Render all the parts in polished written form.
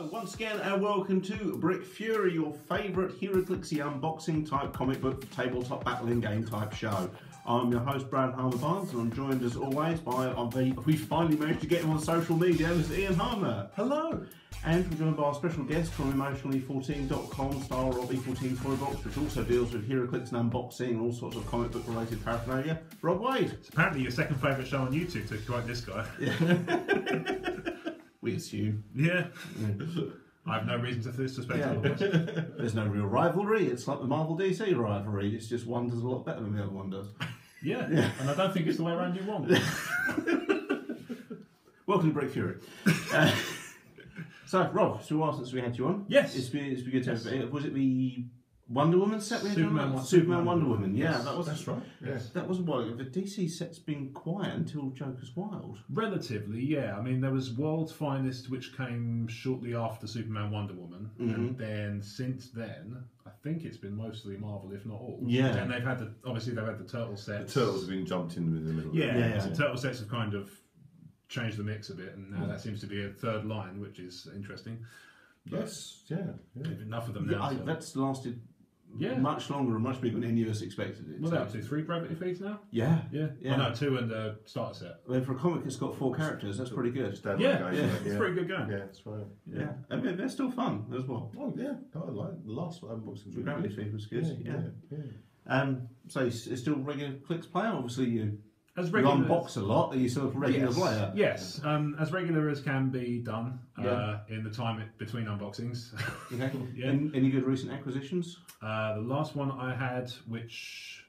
Hello, once again, and welcome to Brick Fury, your favourite Heroclix unboxing type comic book tabletop battling game type show. I'm your host, Brad Harmer Barnes, and I'm joined as always by, we finally managed to get him on social media, Mr. Ian Harmer. Hello. And we're joined by our special guest from emotionally14.com, star of E14 Toy Box, which also deals with Heroclix and unboxing and all sorts of comic book related paraphernalia, Rob Wade. It's apparently your second favourite show on YouTube, to quote this guy. Yeah. We assume. Yeah. I have no reason to suspect otherwise. There's no real rivalry. It's like the Marvel DC rivalry. It's just one does a lot better than the other one does. Yeah. And I don't think it's the way around you want. Welcome to Brick Fury. So, Rob, it's been a while since we had you on. Yes. It's been good to have. Was it the Wonder Woman set we had Superman Wonder Woman. Yeah, yes. that's right. Yes. That was what the DC set's been quiet until Joker's Wild. Relatively, yeah. I mean, there was World's Finest, which came shortly after Superman Wonder Woman, and then since then, I think it's been mostly Marvel, if not all. Yeah. And they've had obviously they've had the Turtle sets. The Turtles have been jumped in the middle. Yeah. The Turtle sets have kind of changed the mix a bit, and now that seems to be a third line, which is interesting. But yes. Yeah. enough of them now. So. That's lasted. Yeah, much longer and much bigger than any of us expected it. Well, up to 3 gravity feeds now. Yeah. Oh, no, 2 and the starter set. I mean, for a comic that's got 4 characters, that's pretty good. It's a pretty good game. Yeah, that's right. Yeah, I mean, they're still fun as well. Oh yeah, I like the last unboxing. The gravity feed was good. Yeah. So you're still regular Clicks player. Obviously, you unbox a lot. Are you sort of regular player? Yes, as regular as can be done in the time between unboxings. Okay. Any good recent acquisitions? The last one I had, which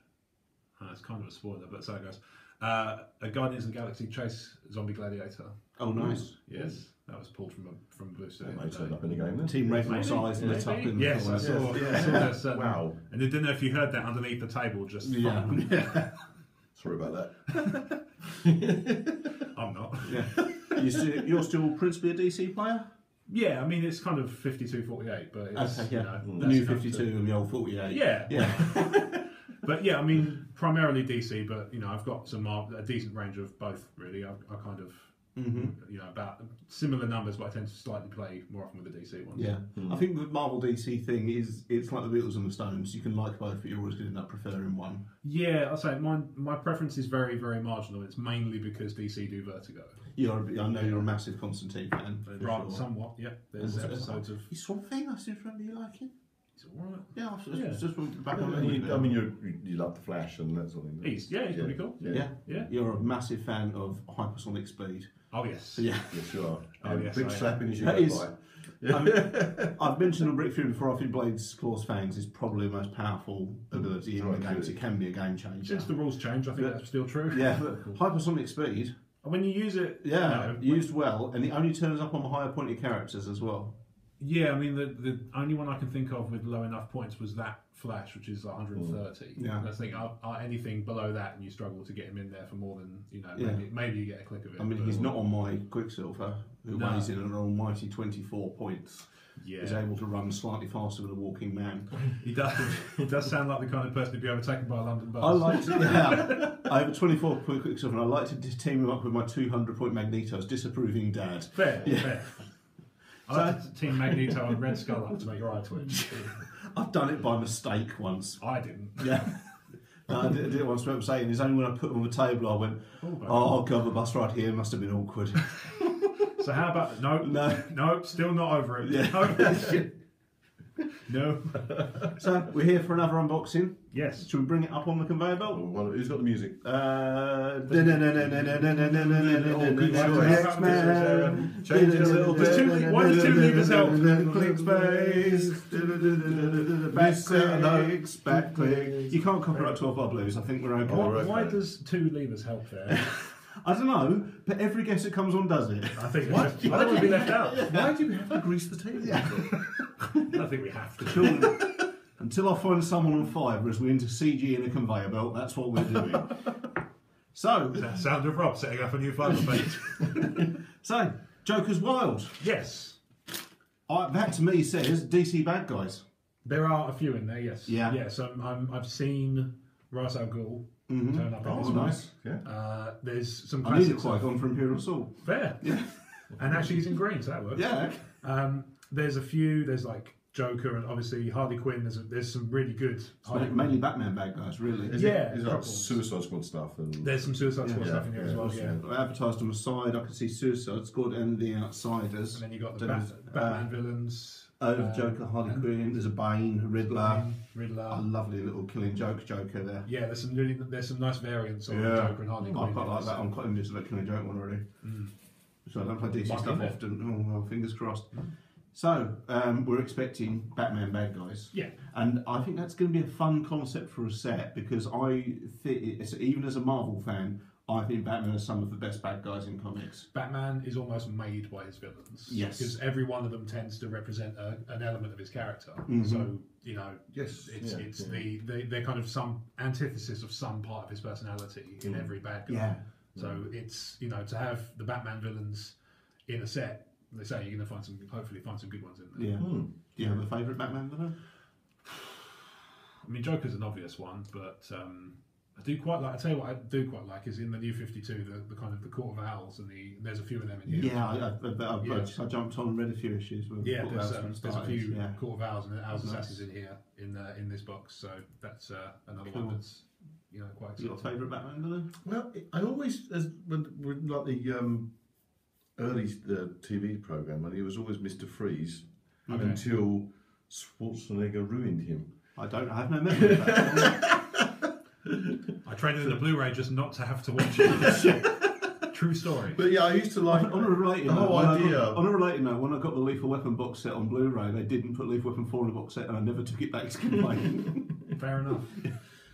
it's kind of a spoiler, but so it goes. A Guardians of the Galaxy Chase Zombie Gladiator. Oh, nice. Yes, that was pulled from Booster. That might turn up in the game then. Team Raven size lit up in. Yes, I saw that. Wow. And I didn't know if you heard that underneath the table. Just Sorry about that. I'm not. Yeah. You're still principally a DC player? Yeah, I mean, it's kind of 52-48, but it's, okay, yeah. You know, the new 52 and the old 48. Yeah. But yeah, I mean, primarily DC, but, you know, I've got a decent range of both, really. I kind of, you know, about similar numbers, but I tend to slightly play more often with the DC ones. Yeah. I think the Marvel DC thing is, it's like the Beatles and the Stones. You can like both, but you're always going to end up preferring one. Yeah, I'll say my preference is very, very marginal. It's mainly because DC do Vertigo. I know you're a massive Constantine fan. Right, somewhat, yeah. There's episodes of... You Swamp Thing, I seem to remember you liking. Is it alright? Yeah, just back on I mean, you love the Flash and that sort of thing. He's pretty cool. Yeah. You're a massive fan of hypersonic speed. Oh, yes. Yeah. Yes, you are. Oh, yes, big slapping as you go by. I've mentioned on Brick Fury before, I think Blade's Claw's Fangs is probably the most powerful ability in the game. It can be a game changer. Since the rules change, I think that's still true. Yeah, hypersonic speed. When you use it... used well, and it only turns up on higher pointed characters as well. Yeah, I mean, the only one I can think of with low enough points was that Flash, which is 130. Yeah. I think anything below that, and you struggle to get him in there for more than, you know, maybe you get a click of it. I mean, he's not on my Quicksilver, who weighs in an almighty 24 points. Yeah. He's able to run slightly faster than a walking man. He does. He does sound like the kind of person to be overtaken by a London bus. I like to, I have a 24-point Quicksilver, and I like to team him up with my 200-point Magneto's disapproving dad. Fair. I like to team Magneto and Red Skull up to make your eye twitch. I've done it by mistake once. I didn't. Yeah. No, I did it once. I'm saying, it's only when I put them on the table I went, oh god, the bus ride here must have been awkward. So how about no, still not over it. Yeah. No. So we're here for another unboxing. Yes. Should we bring it up on the conveyor belt? Who's got the music? Change it a little bit. Why does 2 levers help? Click space. Back click. You can't copyright 12-bar blues. I think we're okay. Why does 2 levers help there? I don't know, but every guest that comes on does it. I think I don't want to be left out. Why do we have to grease the table? I don't think we have to. Until I find someone on Fiverr as we're into CG in a conveyor belt, that's what we're doing. So, that sound of Rob setting up a new Fiverr page. So, Joker's Wild. Yes. That to me says DC bad guys. There are a few in there, yes. Yeah. Yes, I've seen Ra's al Ghul turn up in this one. Nice. Yeah. There's some I need a classics. Qui-Gon for Imperial Assault. Fair. Yeah. And actually he's in green, so that works. Yeah. There's a few. There's like Joker and obviously Harley Quinn. There's some really good. Mainly Batman bad guys, really. Is it like Suicide Squad stuff? And there's some Suicide Squad stuff in here as well. Yeah. I advertised on the side. I could see Suicide Squad and the Outsiders. And then you got the Batman villains. Joker, Harley Quinn. There's a Bane, Riddler. A lovely little Killing Joke Joker there. Yeah, there's some nice variants of Joker and Harley Quinn. I quite like that. I'm quite into the Killing Joke one already. So I don't play DC stuff often. Oh well, fingers crossed. So, we're expecting Batman bad guys. Yeah. And I think that's going to be a fun concept for a set because even as a Marvel fan, I think Batman is some of the best bad guys in comics. Batman is almost made by his villains. Yes. Because every one of them tends to represent an element of his character. So, they're kind of some antithesis of some part of his personality in every bad guy. Yeah. So it's, to have the Batman villains in a set, they say you're going to hopefully find some good ones in there. Yeah. Do you have a favourite Batman villain? I mean, Joker's an obvious one, but I do quite like. I tell you what, I do quite like is in the New 52, the kind of the Court of Owls, and there's a few of them in here. Yeah, I jumped on and read a few issues. There's a few Court of Owls and Owls Assassins in here in this box, so that's another one that's quite exciting. Your favourite Batman villain? Well, I always, when like the early TV program, and he was always Mr. Freeze until Schwarzenegger ruined him. I have no memory of that. I traded in the Blu-ray just not to have to watch it. True story. But yeah, I used to like on a related the whole idea. On a related note, when I got the Lethal Weapon box set on Blu-ray, they didn't put Lethal Weapon 4 in the box set, and I never took it back to complain. Fair enough.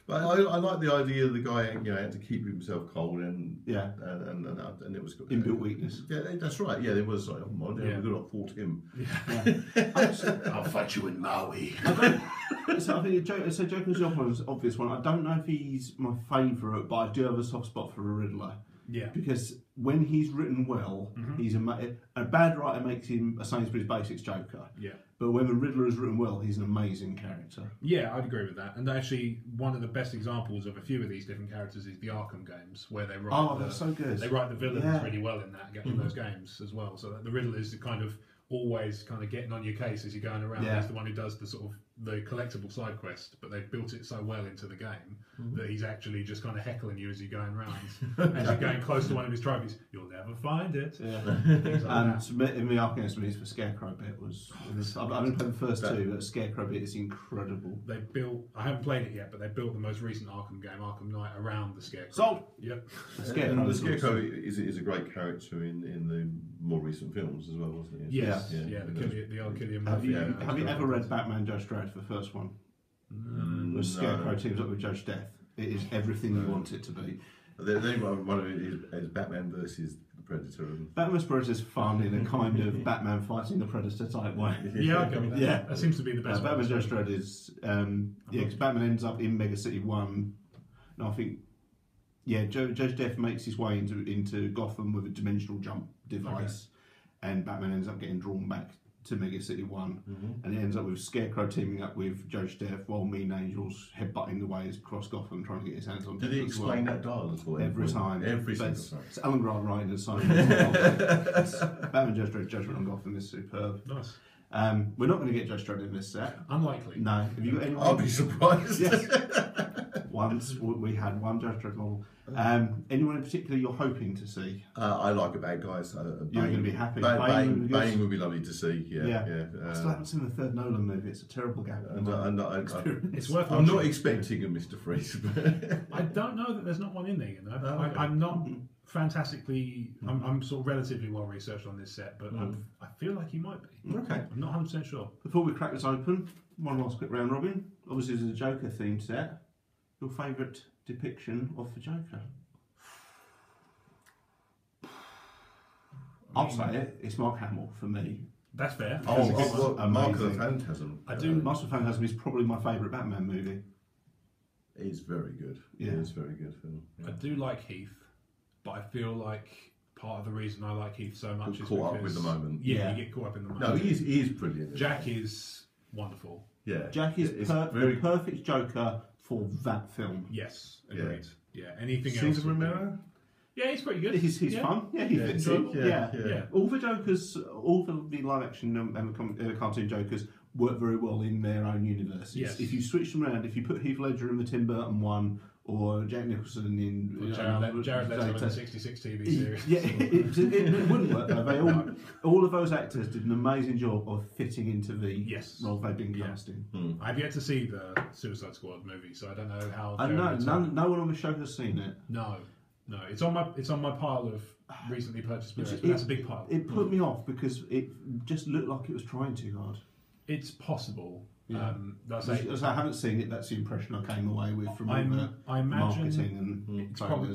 But I like the idea of the guy, had to keep himself cold and it was inbuilt weakness. Yeah, that's right. Yeah, there was like, we're going to fought him. Yeah. I'll fight you in Maui. So I think Joker's the obvious one. I don't know if he's my favourite, but I do have a soft spot for the Riddler. Yeah. Because when he's written well, he's a bad writer makes him a Sainsbury's Basics Joker. Yeah. But when the Riddler is written well, he's an amazing character. Yeah, I'd agree with that. And actually, one of the best examples of a few of these different characters is the Arkham games, where they write that's so good. They write the villains really well in those games as well. So that the Riddler is always getting on your case as you're going around. Yeah. He's the one who does the collectible side quest, but they've built it so well into the game that he's actually just kind of heckling you as you're going around. As you're going close to one of his trophies, you'll never find it. Yeah. In the Arkham Games, the Scarecrow bit was I've only played the first two, but the Scarecrow bit is incredible. I haven't played it yet, but they built the most recent Arkham game, Arkham Knight, around the Scarecrow. Sold! Yep. The Scarecrow is a great character in the more recent films as well, wasn't he? Yes. The old Cillian Murphy. Have you ever read Batman Judge Dredd, the first one? The Scarecrow teams up with Judge Death. It is everything you want it to be. One of it is Batman versus the Predator. Batman vs Predator is fun in a kind of Batman fighting the Predator type way. Yeah, I get that. Yeah, that seems to be the best. Batman Judge Dredd is because Batman ends up in Mega City 1. And I think Judge Death makes his way into Gotham with a dimensional jump device, and Batman ends up getting drawn back to Mega City 1, and it ends up with Scarecrow teaming up with Judge Death while Mean Angel's headbutting the way across Gotham trying to get his hands on Did he explain that dialogue for every time? Every single time. It's Alan Grant writing and signing. Batman Judge Dredd Judgment on Gotham is superb. Nice. We're not going to get Judge Dredd in this set. Unlikely. No. Have you got anyone? I'll be surprised. Yes. Once we had one Judge Dredd model. Anyone in particular you're hoping to see? I like a bad guy. So you're going to be happy. Bane would be lovely to see. Yeah. I still haven't seen the third Nolan movie. It's a terrible gap. It's worth. I'm not expecting a Mr. Freeze. I don't know that there's not one in there. Okay. I'm not fantastically. I'm sort of relatively well researched on this set, but I feel like he might be. Okay. I'm not 100% sure. Before we crack this open, one last quick round robin. Obviously, it's a Joker themed set. Your favourite depiction of the Joker? I'll say it. It's Mark Hamill for me. That's fair. Mark of the Phantasm. Master of the Phantasm is probably my favourite Batman movie. It's very good. Yeah, it's very good film. I do like Heath, but I feel like part of the reason I like Heath so much is caught up with the moment. Yeah, you get caught up in the moment. No, he is brilliant. Jack is wonderful. Yeah, Jack is the perfect Joker for that film. Yes, agreed. Yeah, anything else? Cesar Romero? Yeah, he's pretty good. He's fun. Yeah, he fits in. Yeah. All the Jokers, all the live action and cartoon Jokers work very well in their own universes. Yes. If you switch them around, if you put Heath Ledger in the Tim Burton one, or Jack Nicholson in Jared Leto in the 66 TV series. Yeah, it wouldn't work though. All of those actors did an amazing job of fitting into the role they've been casting. I've yet to see the Suicide Squad movie, so I don't know how. I know no one on the show has seen it. No, it's on my pile of recently purchased Blu-rays. That's a big pile. It put me off because it just looked like it was trying too hard. It's possible. Yeah. As I haven't seen it, that's the impression I came away with from I imagine marketing and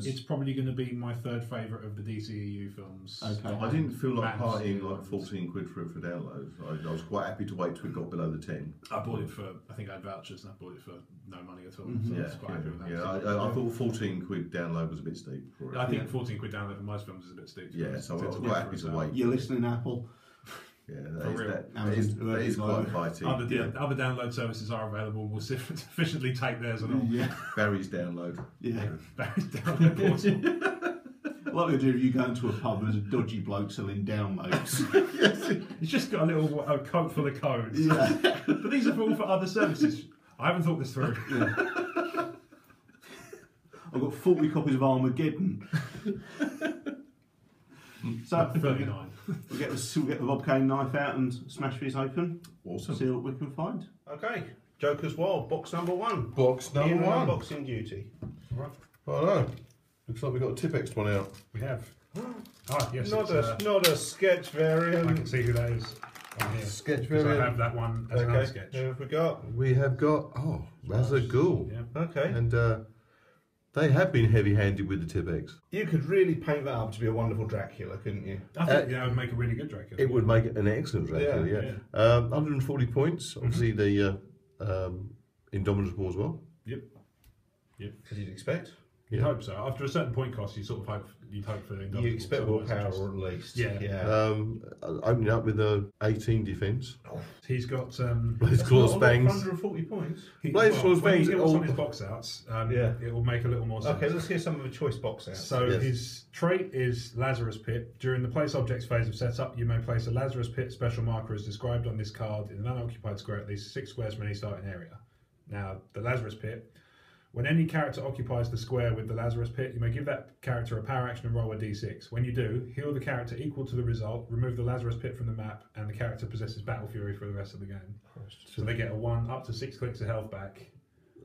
it's probably going to be my third favourite of the DCEU films. Okay. I didn't feel like partying like 14 quid for downloads. I was quite happy to wait till it got below the 10. I bought it for, I think I had vouchers and I bought it for no money at all. So I was quite happy with that. I thought 14 quid download was a bit steep for it. I think 14 quid download for most films is a bit steep. Yeah, so I was quite happy to wait. You're listening, Apple. Yeah, that is quite fighting. Other download services are available. We'll sufficiently take theirs along. Yeah. Barry's download. Yeah. Barry's download portal. What we do if you go into a pub and there's a dodgy bloke selling downloads. He's just got a little coat full of codes. Yeah. But these are all for other services. I haven't thought this through. Yeah. I've got 40 copies of Armageddon. So 39. We'll get the Bob Kane knife out and smash these open. Awesome. See what we can find. Okay, Joker's Wild, box number 1. Box number 1. Unboxing duty. Right. Oh no, looks like we've got a Tipex one out. We have. Yes. Not a sketch variant. I can see who that is. On here. Sketch Because variant. I have that one as an sketch. Who have we got? We have got Ra's al Ghul. Yeah. Okay. And they have been heavy-handed with the Tipex. You could really paint that up to be a wonderful Dracula, couldn't you? I think that would make a really good Dracula. It would make an excellent Dracula, yeah. 140 points. Obviously, the Indomitable as well. Yep. As you'd expect. You'd hope so. After a certain point cost, you sort of hope for the Indomitable. You expect more power, or at least. Yeah. Opening up with a 18 defence. He's got Blaze Claws Bangs. 140 points. Blaze Claws When Bangs. he gets on his box outs, it will make a little more sense. Okay, let's hear some of the choice box outs. So his trait is Lazarus Pit. During the place objects phase of setup, you may place a Lazarus Pit special marker as described on this card in an unoccupied square at least 6 squares from any starting area. Now, the Lazarus Pit. When any character occupies the square with the Lazarus Pit, you may give that character a power action and roll a d6. When you do, heal the character equal to the result, remove the Lazarus Pit from the map, and the character possesses Battle Fury for the rest of the game. So they get a 1 up to 6 clicks of health back.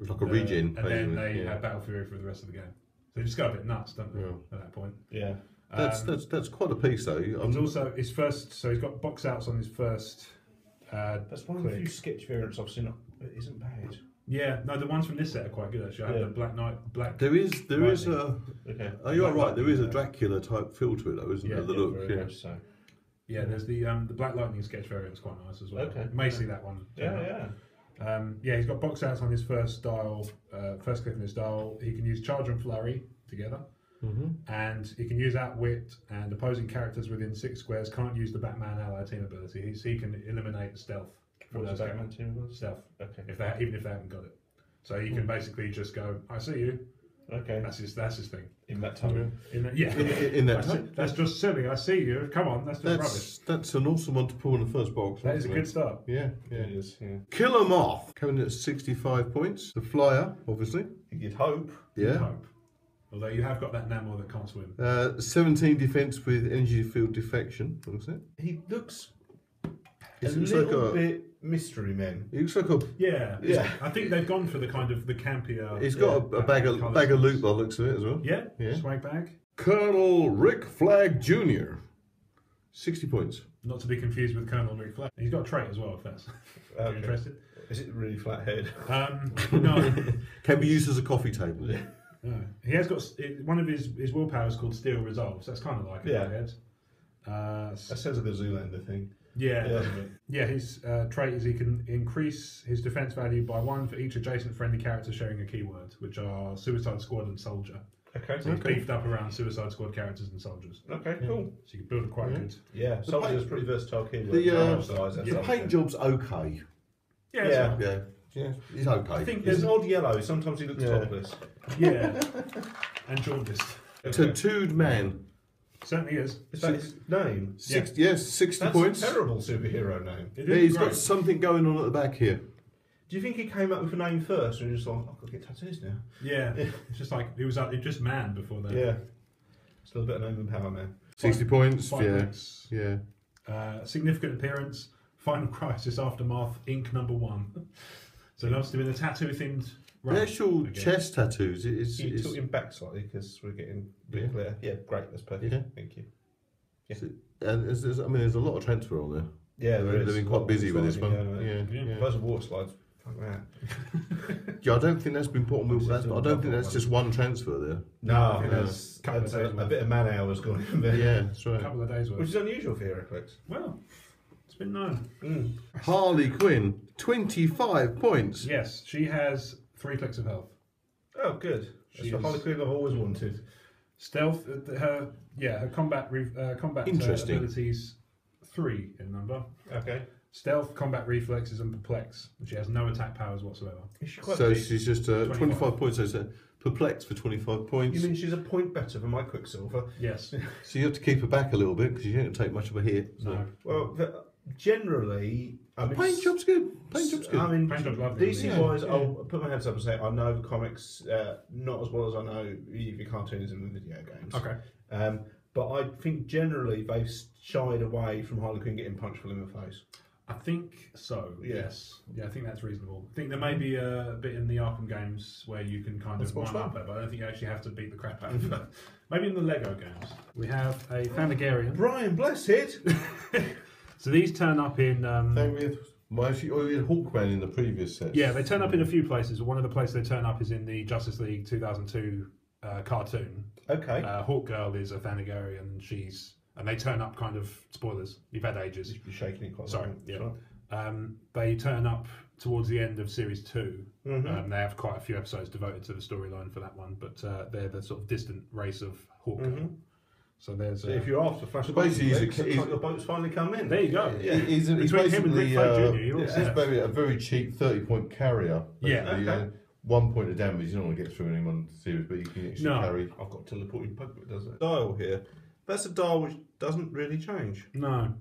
Like a regen. And then they have Battle Fury for the rest of the game. So they just go a bit nuts, don't they, at that point? Yeah. That's quite a piece, though. It's also his first, so he's got box outs on his first. That's one of the few sketch variants I've seen that isn't bad. Yeah, no, the ones from this set are quite good actually. I have the Black Knight, There is a. Okay. Oh, you're right. There is a Dracula type feel to it, though, isn't there? The look. Very much so. Yeah, there's the Black Lightning sketch variant's quite nice as well. Okay. You may see that one. He's got box outs on his first dial, first click on his dial. He can use Charge and Flurry together, and he can use Outwit, and opposing characters within 6 squares can't use the Batman ally team ability. So he can eliminate stealth. What does Batman team ability? Stealth. Okay. Even if they haven't got it, so he can basically just go, "I see you." Okay. That's his thing. In that tone. In that tone. That's just silly. I see you. Come on, that's just rubbish. That's an awesome one to pull in the first box. That is a good start. Yeah, it is. Yeah. Killer Moth coming in at 65 points. The Flyer, obviously. You'd hope. Yeah. You'd hope. Although you have got that Namor that can't swim. 17 defense with energy field defection. What is it? He looks a little bit Mystery Men. He looks like a I think they've gone for the kind of the campier. He's got a bag of loot by the looks of it as well. Yeah. Swag bag. Colonel Rick Flag Jr. 60 points. Not to be confused with Colonel Rick Flag. He's got a trait as well. If that's you're interested. Is it really flat head? No. Can be used as a coffee table. No. He has got one of his willpower is called Steel Resolve. So that's kind of like a flathead. That sounds like a Zoolander thing. Yeah. His trait is he can increase his defense value by 1 for each adjacent friendly character sharing a keyword, which are Suicide Squad and Soldier. Okay. So he's beefed up around Suicide Squad characters and soldiers. Okay, cool. So you can build a quite good. Yeah, Soldier's pretty versatile keyword. The paint job's okay. Yeah. Yeah, he's okay. I think there's an odd yellow. Sometimes he looks topless. Yeah. And jaundiced. Tattooed man. Certainly is. Is that his name? 60, yes, 60 That's points. a terrible superhero name. It Yeah, is he's great. got something going on at the back here. Do you think he came up with a name first, or he was just like, I've got to get tattoos now? Yeah, it's just like he was just man before that. Yeah. Still a bit of name and power, man. 60 points, Five yeah. links. Yeah. Significant appearance. Final Crisis Aftermath Ink #1. So that's doing the tattoo themed. The actual chest tattoos is. You took him back slightly because we're getting a bit clear. Yeah, great. That's perfect. Yeah. Thank you. And there's a lot of transfer on there. Yeah, there is. They've been quite busy with this one. Yeah. Those are water slides. Fuck that. Yeah, I don't think that's been put on. I don't think that's just one transfer there. No, I think Yeah. that's Couple of days a bit of man hours gone in there. Yeah, that's A right. couple of days worth. Which is unusual for Heroclix. Well, it's been known. Harley Quinn, 25 points. Yes, she has 3 clicks of health. Oh, good. That's She the is- Harley Quinn I've always wanted. Stealth, her combat Interesting. abilities 3 in number. Okay. Stealth, combat reflexes, and perplex. She has no attack powers whatsoever. Is she quite So big? she's just 25 points. So it's perplexed for 25 points. You mean she's a point better than my Quicksilver? Yes. So you have to keep her back a little bit because you don't take much of a hit. So. No. Well, generally, I mean, Paint job's good. Paint job's good. I mean, Paint job's lovely, DC yeah. wise, I'll put my hands up and say I know the comics not as well as I know the cartoons and the video games. Okay. But I think generally they've shied away from Harley Quinn getting punched full in the face. I think so. Yeah. Yes. Yeah, I think that's reasonable. I think there may be a bit in the Arkham games where you can kind of one up her, but I don't think you actually have to beat the crap out of her. Maybe in the Lego games. We have a Thanagarian. Brian, bless it. So these turn up in. Same with we had Hawkman in the previous set. Yeah, they turn up in a few places. One of the places they turn up is in the Justice League 2002 cartoon. Okay. Hawkgirl is a Thanagarian. And they turn up kind of, spoilers, you've had ages. You're shaking it quite. Sorry, yeah. They turn up towards the end of series 2. Mm-hmm. They have quite a few episodes devoted to the storyline for that one, but they're the sort of distant race of Hawkgirl. Mm-hmm. So there's. So if you're after Flash, basically looks like the boat's finally come in. There you go. Yeah. He's Between him and Rick basically Flag Jr., you're all set. it's a very cheap 30-point carrier. Yeah. Basically, Okay. 1 point of damage. You don't want to get through anyone serious, but you can actually No. carry. I've got teleporting Pokemon, does it? Dial here. That's a dial which doesn't really change. No.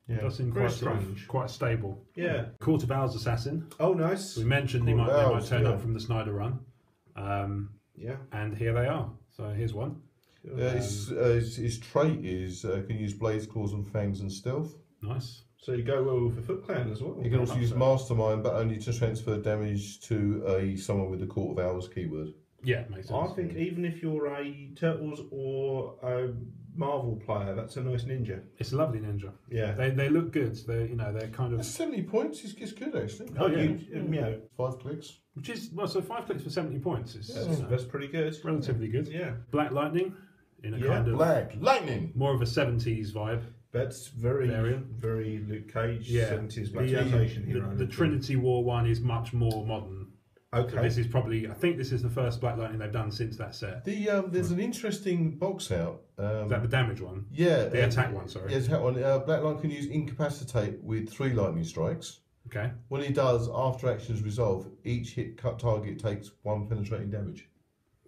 Yeah. It does seem Very quite sort of- strange. quite stable. Yeah. Court of Owls Assassin. Oh, nice. We mentioned they Court might of Owls, turn yeah. up from the Snyder run. Yeah. And here they are. So here's one. His trait is can use Blaze Claws and Fangs and Stealth. Nice. So you go well with the Foot Clan as well. You can also use Mastermind, but only to transfer damage to someone with the Court of Owls keyword. Yeah, makes sense. I think even if you're a Turtles or a Marvel player, that's a nice ninja. It's a lovely ninja. Yeah. They look good. They're kind That's of 70 points. It's good actually. Oh, yeah. You know, 5 clicks. which is so 5 clicks for 70 points. It's that's pretty good. relatively good. Yeah. Black Lightning in a Yeah. kind of Black Lightning. more of a 70s vibe. That's very, Variant. very Luke Cage, Yeah. 70s The, blaxploitation hero. the Trinity War one is much more modern. Okay. This is probably, I think this is the first Black Lightning they've done since that set. There's an interesting box out. Is that the damage one? Yeah. The attack one, sorry. Yeah, attack one. Black Lightning can use Incapacitate with 3 lightning strikes. Okay. When he does, after actions resolve, each hit cut target takes 1 penetrating damage.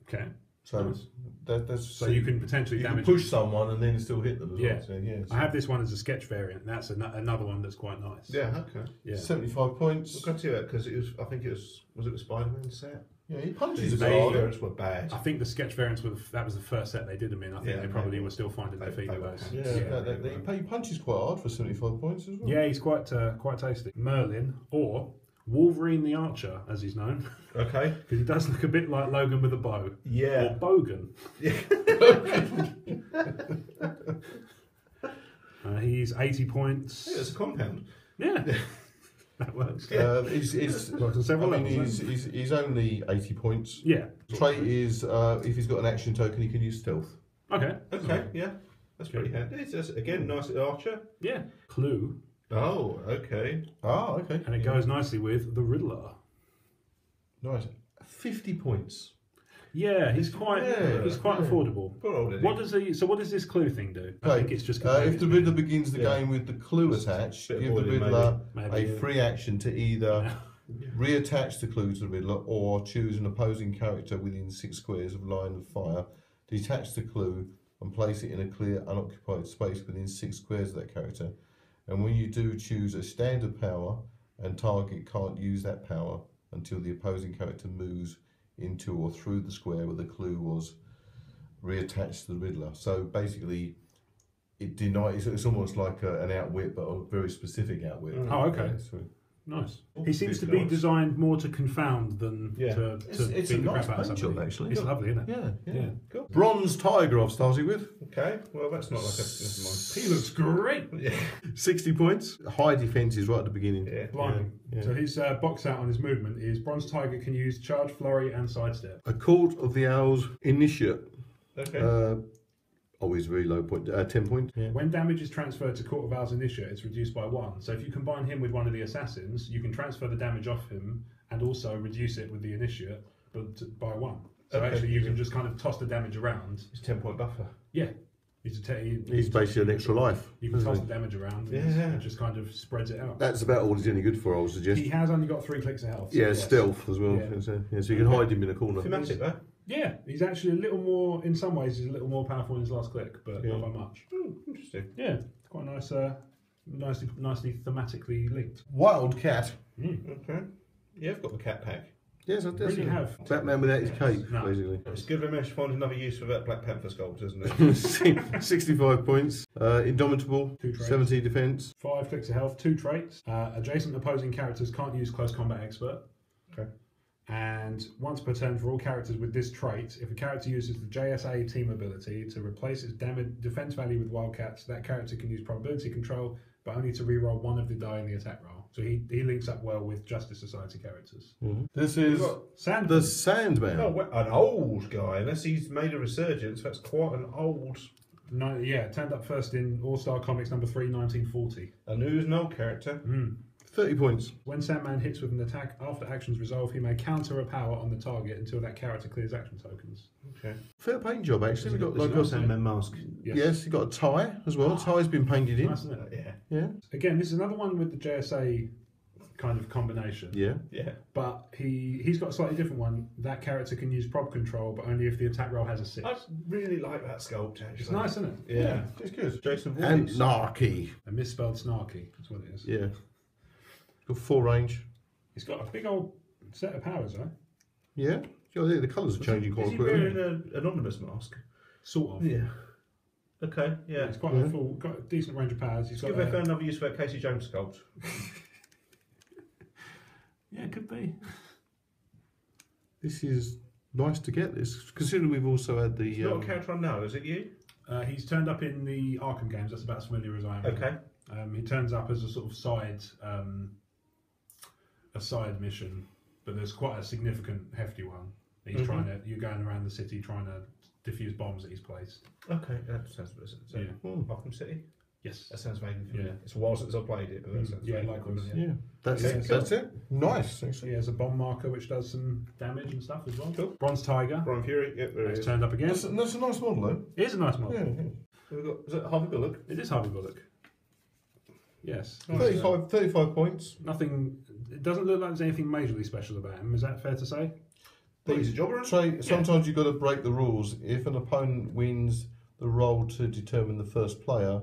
Okay. So Nice. that's So you can potentially you damage can push someone and then still hit them as Yeah. well. So, yeah. I have this one as a sketch variant. That's another one that's quite nice. Yeah, okay. Yeah. 75 points. We'll go to that because I think it was it the Spider-Man set? Yeah, he punches These a bit harder. variants were bad. I think the sketch variants that was the first set they did them in. I think Yeah, they probably maybe. were still finding their feet They with were. those. Yeah, he punches quite hard for 75 points as well. Yeah, he's quite tasty. Merlin, or Wolverine the Archer, as he's known, Okay. because he does look a bit like Logan with a bow. Yeah. Or Bogan. He's 80 points. Yeah, it's a compound. Yeah, that works. He's Works on several I mean, levels, he's only 80 points. Yeah. Trait is if he's got an action token, he can use stealth. Okay. Okay, yeah. That's pretty handy. It's just, again, nice little archer. Yeah. Clue, Oh, okay. Ah, okay. and it goes nicely with the Riddler. Nice. 50 points. Yeah, he's quite affordable. Poor old Eddie. What does this clue thing do? I Okay. think it's just If the convenient. Riddler begins the Yeah. game with the clue attached, bit of give the boiling, Riddler maybe. a free action to either Yeah. reattach the clue to the Riddler or choose an opposing character within 6 squares of line of fire detach the clue and place it in a clear, unoccupied space within 6 squares of that character. And when you do, choose a standard power, and target can't use that power until the opposing character moves into or through the square where the clue was reattached to the Riddler. So basically, it denies. It's almost like an outwit, but a very specific outwit. Oh, okay. Yeah, so Nice. He seems to be designed more to confound than to it's a beat the nice crap out of paint somebody. job, actually. It's lovely, isn't it? Yeah. Cool. Bronze Tiger I've started with. Okay, well that's not like a. He looks great. Yeah. 60 points. High defences right at the beginning. Yeah. Blimey. Yeah. So his box out on his movement is Bronze Tiger can use charge, flurry, and sidestep. A Court of the Owls Initiate. Okay. Always very low point. 10 points. Yeah. When damage is transferred to Court of Owls Initiate, it's reduced by 1. So if you combine him with one of the assassins, you can transfer the damage off him and also reduce it with the Initiate, but by 1. So Okay. actually, you can just kind of toss the damage around. It's 10-point buffer. Yeah. He's basically an extra life. You can isn't toss he? the damage around and Yeah. it just kind of spreads it out. That's about all he's any good for, I would suggest. He has only got 3 clicks of health. So Yeah, yes. stealth as well. Yeah. So you can hide him in a corner. Thematic, though. Yeah, he's actually a little more, in some ways, he's a little more powerful in his last click, but not by much. Interesting. Yeah, it's quite nice, nicely thematically linked. Wildcat. Okay. Yeah, I've got the cat pack. Yes, I Really have. Batman without his cape, No. basically. It's good they managed to find another use for that Black Panther sculpt, isn't it? 65 points. Indomitable. 2 traits. 70 defence. 5 clicks of health, 2 traits. Adjacent opposing characters can't use close combat expert. Okay. And once per turn for all characters with this trait, if a character uses the JSA team ability to replace its defense value with Wildcats, that character can use probability control, but only to reroll 1 of the die in the attack roll. So he links up well with Justice Society characters. This is Sandman. the Sandman. Oh, an old guy. Unless he's made a resurgence, that's quite an old. No, yeah, turned up first in All-Star Comics number 3, 1940. I knew he was an old character. 30 points. When Sandman hits with an attack after actions resolve, he may counter a power on the target until that character clears action tokens. Okay. Fair paint job, actually. We've got like a Sandman mask. Yes, you've got a tie as well. Tie's been painted in. Nice, isn't it? Yeah. Yeah. Again, this is another one with the JSA kind of combination. Yeah. Yeah. But he's got a slightly different one. That character can use prob control, but only if the attack roll has a 6. I really like that sculpt, actually. It's nice, isn't it? Yeah. It's good. Jason And Voorhees. Narky. A misspelled snarky. That's what it is. Yeah. Got 4 range. He's got a big old set of powers, right? Yeah. Yeah, the colours are changing Is quite he quickly. wearing an anonymous mask? Sort of. Yeah. Okay, yeah. He's quite got a decent range of powers. He's got Give that another use for that Casey Jones sculpt. yeah, it could be. This is nice to get this, considering we've also had the. Not a character I know, is it you? He's turned up in the Arkham games. That's about as familiar as I am. Okay. He turns up as a sort of side mission, but there's quite a significant, hefty one. He's trying to. You're going around the city trying to defuse bombs that he's placed. Okay, that sounds good. So, Arkham City? Yes. That sounds vaguely familiar. Yeah. It's a while since I played it, but that sounds Yeah, vaguely likewise. familiar. Yeah. That's Okay, it. cool. That's it. Nice. He Excellent. has a bomb marker which does some damage and stuff as well. Cool. Bronze Tiger. Brian Fury, yep, there he He's is. turned up again. That's a nice model, though. It is a nice model. Yeah. We've got, is it Harvey Bullock? It is Harvey Bullock. Yes. 35 points. Nothing. It doesn't look like there's anything majorly special about him. Is that fair to say? Well, he's a jobber. Sometimes you've got to break the rules. If an opponent wins the roll to determine the first player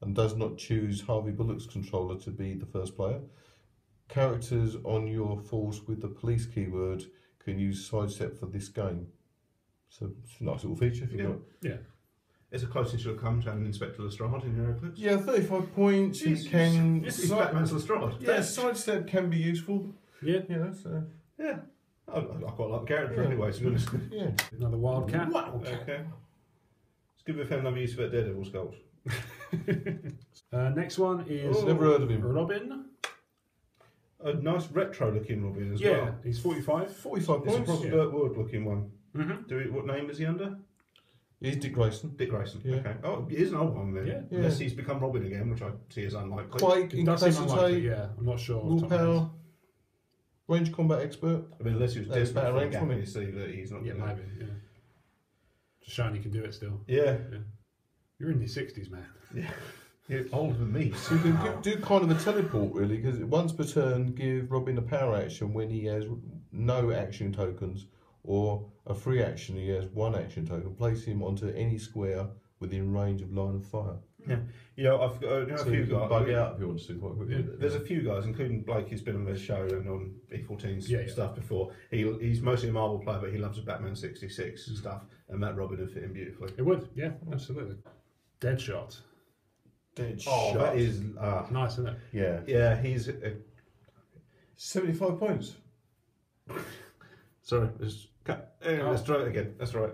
and does not choose Harvey Bullock's controller to be the first player, characters on your force with the police keyword can use sidestep for this game. So it's a nice little feature if you've got. Yeah. It's the closest you'll come to having Inspector Lestrade in Heroclix. Yeah, 35 points. Yes, You can. This is Batman's Lestrade. Yeah, sidestep can be useful. Yeah. You know, so. Yeah. I quite like the character anyway, to be honest. Yeah. Another Wildcat. Okay. Let's give it another use for that Daredevil sculpt. Next one is Never heard of him. Robin. A nice retro looking Robin as Yeah, well. he's 45. 45 It's a points. proper Burt Ward looking one. Mm-hmm. What name is he under? He's Dick Grayson. Dick Grayson. Yeah. Okay. Oh, he is an old one then. Yeah. Unless he's become Robin again, which I see as unlikely. Quake, It does seem unlikely, incapacity, yeah. I'm not sure. off the top of my willpower, head. range combat expert. I mean, unless he was That's desperate better for a range gap from in him. his sleeve that he's not. Yeah, gonna- maybe, yeah. Just showing you can do it still. Yeah. You're in your 60s, man. Yeah. You're older than me. So you can do kind of a teleport really, because once per turn give Robin a power action when he has no action tokens or a free action, he has 1 action token. Place him onto any square within range of line of fire. Yeah, you know, I've got a So few you can guys. bug out if you want to quite quickly. There's a few guys, including Blake, who's been on this show and on E14's stuff before. He's mostly a Marvel player, but he loves the Batman 66 and stuff, and that Robin would fit him beautifully. It would, yeah, absolutely. Deadshot. Deadshot. That is Nice, isn't it? Yeah. yeah. He's 75 points. sorry. Let's try it again. That's right.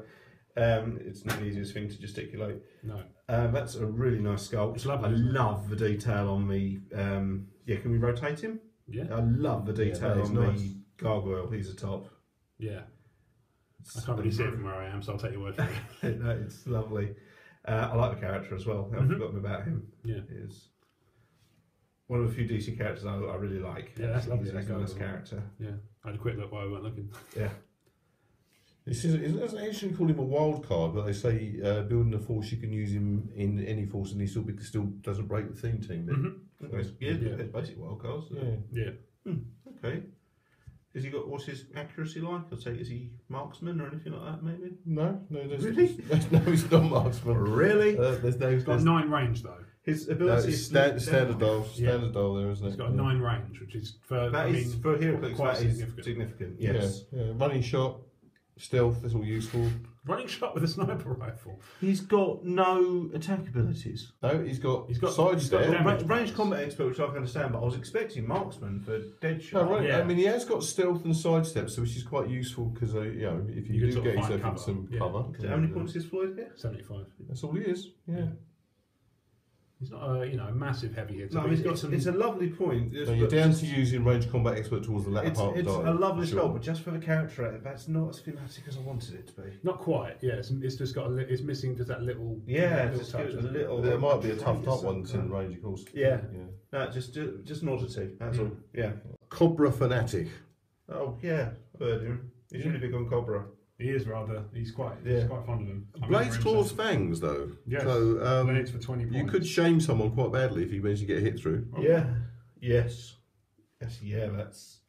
It's not the easiest thing to gesticulate. No. That's a really nice sculpt. It's lovely, I isn't it? love the detail on the. Yeah, can we rotate him? Yeah. I love the detail that is on nice. the gargoyle. He's a top. Yeah. I can't really see it from where I am, so I'll take your word for it. No, it's lovely. I like the character as well. I've forgotten about him. Yeah. He's one of the few DC characters I really like. Yeah, that's lovely, He's a that guy nice as well. character. Yeah. I had a quick look while we weren't looking. Yeah. This isn't actually call him a wild card, but they say building a force you can use him in any force, and he still doesn't break the theme team. It's basic wild cards. Isn't Yeah. it? Okay. Has he got, what's his accuracy like? I'd say, is he marksman or anything like that? Maybe. No, Really? no, he's not marksman. Really? There's Got 9 range though. His no, ability it's is standard dial there, isn't it? He's got a 9 range, which is for That is for Heroclix. quite That is significant. significant. Yeah, Yes. yeah. Running shot, stealth, that's all useful. Running shot with a sniper rifle. He's got no attack abilities. No, he's got got sidestep. damage Range bonus. combat expert, which I can understand, but I was expecting marksman for Deadshot. No, right. Yeah. I mean, he has got stealth and sidestep, so which is quite useful because if You can do sort of get find yourself in cover. some Yeah. cover. So how many points is Floyd here? 75. That's all he is. Yeah. He's not a massive heavy hitter. No, but he's got some. it's a lovely point. So you're down to using range combat expert towards the latter It's part of the a dial. lovely Sure. sculpt, but just for the character, that's not as thematic as I wanted it to be. Not quite. Yeah, it's just got it's missing just that little. Yeah, little just touch, give it a isn't it? little. There might be a tough one that's in range, of course. Yeah. No, just an oddity. That's all. Yeah. Cobra fanatic. Oh yeah, I've heard him. He's really big on Cobra. He is rather. He's quite fond of him. I Blades, remember him claws, saying- fangs, though. Yes. So Blades for 20 points. you could shame someone quite badly if you managed to get a hit through. Yeah. Yes. Yes. Yeah. That's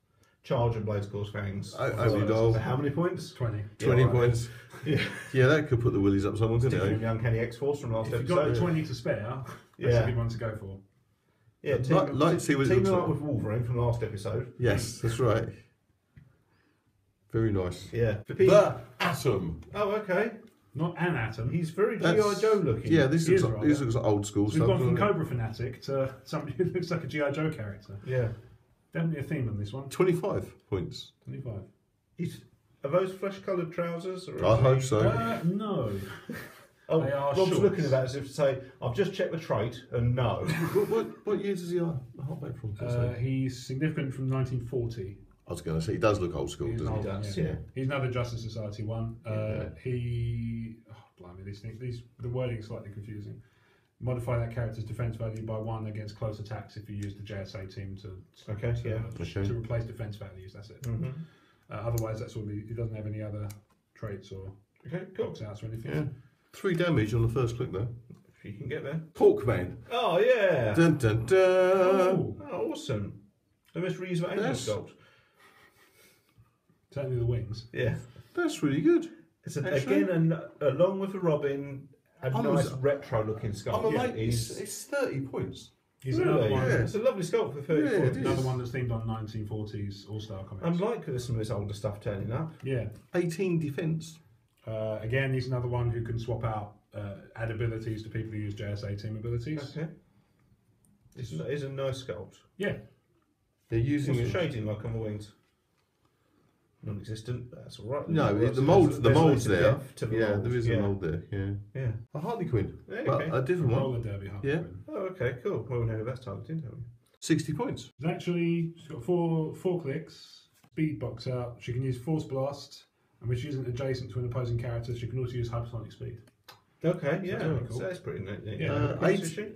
charge and blades cause fangs. Only doll. For how many points? 20. 20 right. points. Yeah. Yeah, that could put the willies up someone, couldn't Particularly it? the Uncanny X-Force from last If you've got the episode. 20 to spare, that's Yeah. a good one to go for. Yeah. I'd like to see what it teaming looks up like. with Wolverine from last episode. Yes, that's right. Very nice. Yeah. For The Atom. Oh, okay. Not an atom. He's very That's- G.I. Joe looking. Yeah, this He is looks rather. like old school So we've stuff. gone from doesn't it? Cobra fanatic to somebody who looks like a G.I. Joe character. Yeah. Definitely a theme on this one. 25 points. 25. Are those flesh-coloured trousers? Or I is hope he- so. No. Oh, They are Rob's shorts. looking at that as if to say, I've just checked the trait and no. What year does he hold back from? He's significant from 1940. I was going to say, he does look old school, He's an doesn't old he? one, does, yeah. He's another Justice Society one. Blimey, the wording's slightly confusing. Modify that character's defense value by 1 against close attacks if you use the JSA team to replace defense values. That's it. Mm-hmm. Otherwise, that's all. He doesn't have any other traits or Okay, cool. box outs or anything. Yeah. 3 damage on the first click, though. If you can get there. Hawkman. Oh, yeah. Dun dun dun. Oh, Oh, awesome. The most reusable angel Yes. sculpt. certainly the wings. Yeah. That's really good. It's Actually- again, along with the Robin, a I'm nice a- retro-looking sculpt. I'm Yeah, amazed. It's 30 points. He's really? another one. Yeah. It's a lovely sculpt for 30 Yeah, points. it is. Another one that's themed on 1940s All-Star comics. I'm like there's some of this older stuff turning up. Yeah. 18 defense. Again, he's another one who can swap out, add abilities to people who use JSA team abilities. Okay. It's a nice sculpt. Yeah. They're using What's the it. shading like on the wings? Non-existent, but that's all right. No, There's- the mold's there's there. loads of depth to the Yeah, mould. there is yeah. a mold there. Yeah. Yeah. A Harlequin, Yeah, but okay. a different one. Roller Derby Harley Yeah. Quinn. Oh, okay, cool. Well, we know that's targeted, don't we? 60 points. She's actually she's got four clicks, speed box out. She can use Force Blast, and when she isn't adjacent to an opposing character, she can also use Hypersonic Speed. Okay, yeah. really cool. So that's pretty neat. Yeah. How much is she?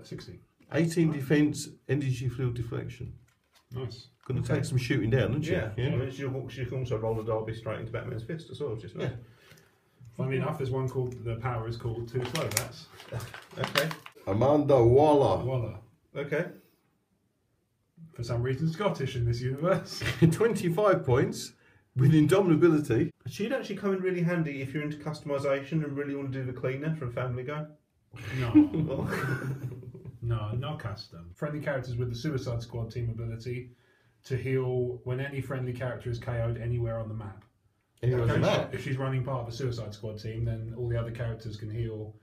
60. 18 defense, energy field deflection. Nice. Going to take some shooting down, isn't she? Yeah. I mean, she can also roll a derby straight into Batman's fist as well, which is nice. Funnily enough, there's one called, the power is called Two Slovaks. Okay. Amanda Waller. Voila. Okay. For some reason, Scottish in this universe. 25 points. with indomitability. She'd actually come in really handy if you're into customisation and really want to do the cleaner from Family Guy. No. No, not custom. Friendly characters with the Suicide Squad team ability to heal when any friendly character is KO'd anywhere on the map. Anywhere on the map. If she's running part of a Suicide Squad team, then all the other characters can heal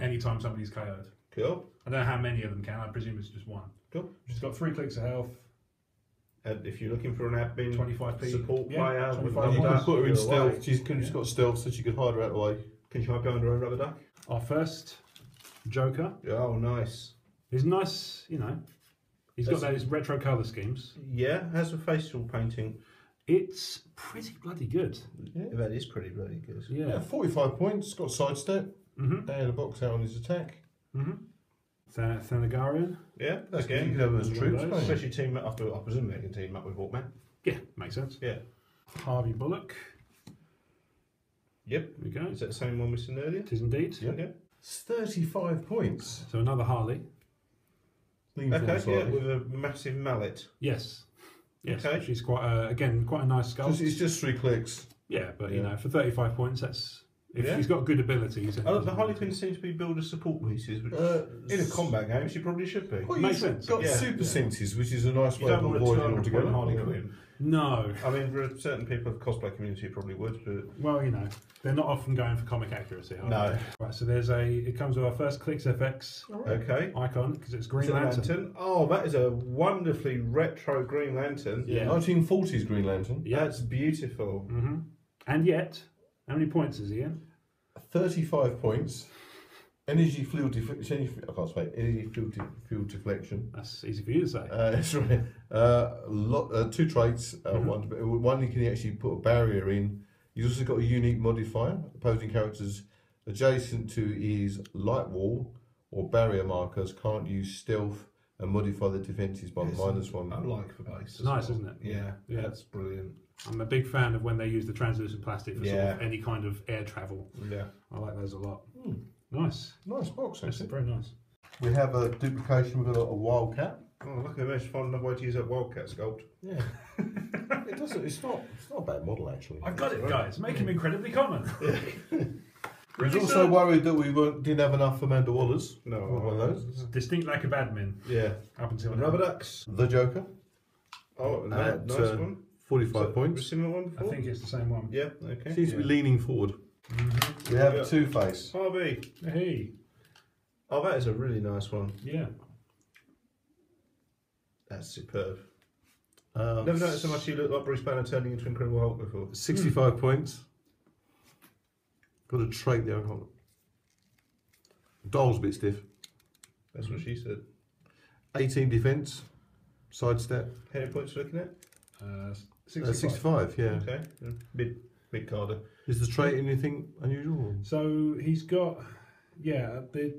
anytime somebody's KO'd. Cool. I don't know how many of them can. I presume it's just one. Cool. She's got 3 clicks of health. And if you're looking for an admin 25p support player, 25 with You can that, put her in you're stealth. away. She's got stealth, so she could hide her out of the way. Can she hide behind her own rubber duck? Our first Joker. Oh, nice. He's nice, you know. He's got those retro colour schemes. Yeah, how's the facial painting? It's pretty bloody good. Yeah, that is pretty bloody good. Yeah, 45 points. Got sidestep. Mm-hmm. Down the box out on his attack. Mm-hmm. Thanagarian. Yeah, That's again, good. You can have those one of troops, those. can't you? especially team up. I presume they can team up with Hawkman. Yeah, makes sense. Yeah. Harvey Bullock. Yep. There we go. Is that the same one we seen earlier? It is indeed. Yeah. Okay. It's 35 points. So another Harley. Lean forward Okay. Yeah, slightly. with a massive mallet. Yes. Yes. Okay. She's quite a nice skull. It's just 3 clicks. Yeah, but Yeah. you know, for 35 points, that's if Yeah. she's got good abilities. then Oh, it the doesn't Harley matter. Quinn seems to be billed as support pieces, which in a s- combat game she probably should be. Well, Makes you've sense. got Yeah. super Yeah. senses, which is a nice You way don't of want to avoiding turn altogether. Harley Yeah. Quinn. No. I mean, for certain people of the cosplay community probably would, but Well, you know, they're not often going for comic accuracy. Are No. they? Right. So it comes with our first Clicks FX okay. icon because it's Green Is it a Lantern. Oh, that is a wonderfully retro Green Lantern. Yeah. 1940s Green Lantern. Yeah. That's beautiful. Mm-hmm. And yet, how many points is he in? 35 points. Energy field deflection. I can't say energy field deflection. That's easy for you to say. That's right. 2 traits. One you can actually put a barrier in. You've also got a unique modifier. Opposing characters adjacent to his light wall or barrier markers can't use stealth and modify the defences by -1. I like for base. It's nice, isn't it? Yeah, Yeah. that's brilliant. I'm a big fan of when they use the translucent plastic for sort Yeah. of any kind of air travel. Yeah. I like those a lot. Nice. Nice box, That's actually. very nice. We have a duplication. We've got a wildcat. Oh, look, I managed to find another way to use that Wildcat sculpt. Yeah. It doesn't. It's not a bad model, actually. I've got it, guys. Make him incredibly common. I was also worried that we didn't have enough Amanda Wallers. No, One of those. Distinct lack of admin Yeah. up until And now. Rubber Ducks. The Joker. Oh, At, nice one. 45 A points. similar one I before? think it's the same one. Yeah, okay. Seems to be leaning forward. Mm-hmm. We have Yeah. a Two-Face. Harvey. Hey. Oh, that is a really nice one. Yeah. That's superb. Never noticed so much you look like Bruce Banner turning into Incredible Hulk before. 65 points. Got a trait there. Dial's a bit stiff. That's what she said. 18 defence. Sidestep. How many points are you looking at? 65. 65, yeah. Okay. Mid carder. Is the trait anything unusual? So he's got,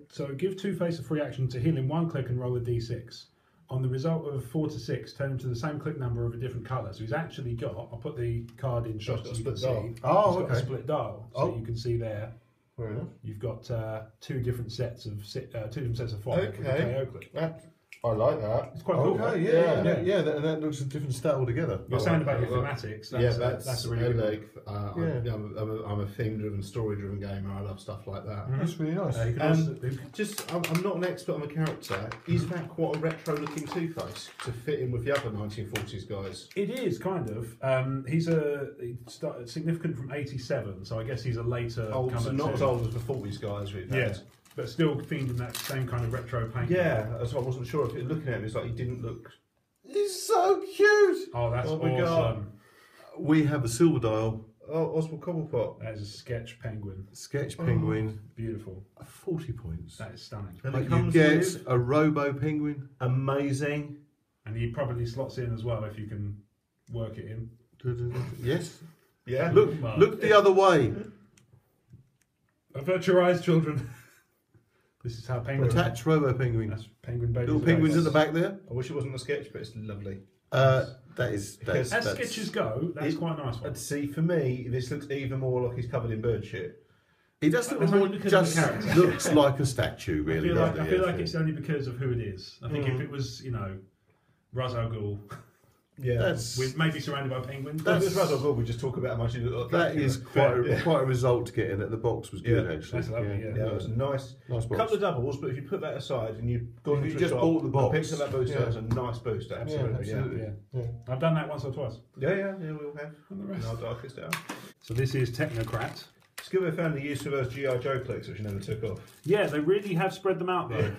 so give Two-Face a free action to heal in 1 click and roll a d6. On the result of 4 to 6, turn him to the same click number of a different colour. So he's actually got, I'll put the card in shot so got a you can split dial. see. Oh, He's got a okay. split dial. So Oh. you can see there, Fair enough. you've got 2 different sets of 5 with a Okay. KO click. I like that. It's quite cool, Okay, right? yeah. That looks a different stat altogether. You're saying about your thematics. That's a really good one. I'm a theme-driven, story-driven gamer. I love stuff like that. That's really nice. You can also, I'm not an expert on the character. Is that quite a retro-looking Two-Face to fit in with the other 1940s guys? it is kind of. He's significant from '87, so I guess he's a later. Old, so comer not too. as old as the 40s guys we've had. Yeah, but still themed in that same kind of retro paint. Yeah, so I wasn't sure if looking at him, it's like he didn't look. He's so cute. Oh, that's What we got? awesome. We have a silver dial, Oh, Oswald Cobblepot. That is a sketch penguin. sketch penguin, Beautiful. 40 points. That is stunning. And But it you comes get with a robo penguin. amazing. And he probably slots in as well if you can work it in. Yes. Yeah. Look the other way. Avert your eyes, children. This is how penguins. Attach robo penguin. That's penguin babies. Little penguins at the back there. I wish it wasn't a sketch, but it's lovely. That's As sketches go, that's quite a nice one. See, for me, this looks even more like he's covered in bird shit. He does look That's more, only because of the just character. looks like a statue, really. I feel like it's only because of who it is. I think if it was, Ra's al Ghul Yeah, With maybe surrounded by penguins. that's rather good. We just talk about how much you look like. That is quite a result to get in. That the box was good actually. That's lovely. Yeah, Yeah, it was a nice box. couple of doubles, but if you put that aside and you just bought the box, picked up that booster, it was a nice booster. Absolutely, yeah. I've done that once or twice. Yeah, we all have. And the rest. Our darkest hour. So this is Technocrat. Skill found the use of those GI Joe clicks, which you never took off. Yeah, they really have spread them out though.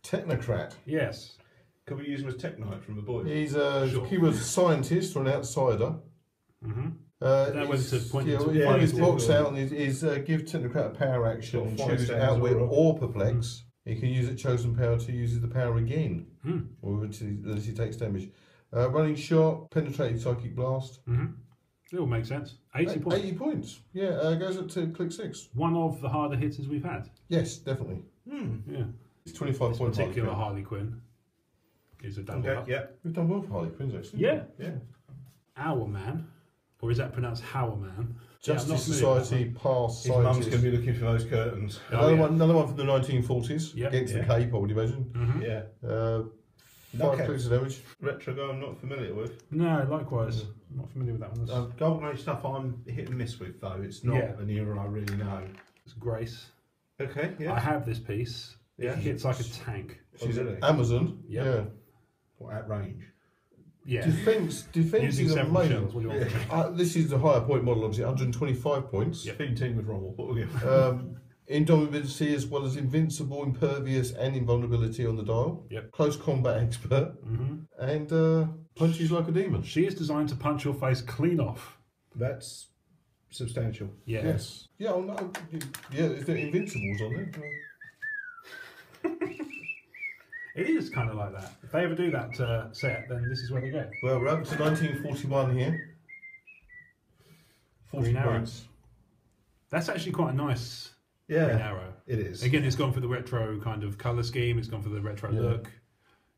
Technocrat. Yes. Could we use him as Technite from the boys? He's he was a scientist or an outsider. That went to point yeah, to well, his box out and is give Technocrat a power action and choose Outwit or Perplex. He can use it chosen power to use the power again, or unless he takes damage. Running shot, penetrating psychic blast. It all makes sense. 80 points. 80 points. Yeah, goes up to click 6. One of the harder hitters we've had. Yes, definitely. Yeah. It's 25 points. Particular Harley Quinn is a double up. Yeah. We've done well for Harley Quinns actually. Yeah. Yeah. Our Man, or is that pronounced Hour Man? Justice Society, past His mum's scientist. going to be looking for those curtains. Another one from the 1940s. Yep. Against the Cape, I would imagine. Yeah. 5 clicks of damage. Retro guy I'm not familiar with. No, likewise. I'm not familiar with that one. Golden Age stuff I'm hit and miss with though. It's not an era I really know. It's Grace. Okay, yeah. I have this piece. Yeah. It hits like a tank. She's really? Amazon. Yep. Yeah. What, at range? Yeah. Defense Using is several amazing. shells. What do you want from me? This is the higher point model, obviously, 125 points. Yep. Team team with Rommel. What will we give? Indomitability as well as invincible, impervious, and invulnerability on the dial. Yep. Close combat expert. And punches like a demon. She is designed to punch your face clean off. That's substantial. Yeah. Yes. Yeah, oh, no. Yeah, is there invincibles on there? It is kind of like that. If they ever do that set, then this is where they go. Well, we're up to 1941 here. 40 Green Arrow. points. That's actually quite a nice Yeah, Green Arrow. it is. Again, it's gone for the retro kind of colour scheme. It's gone for the retro look.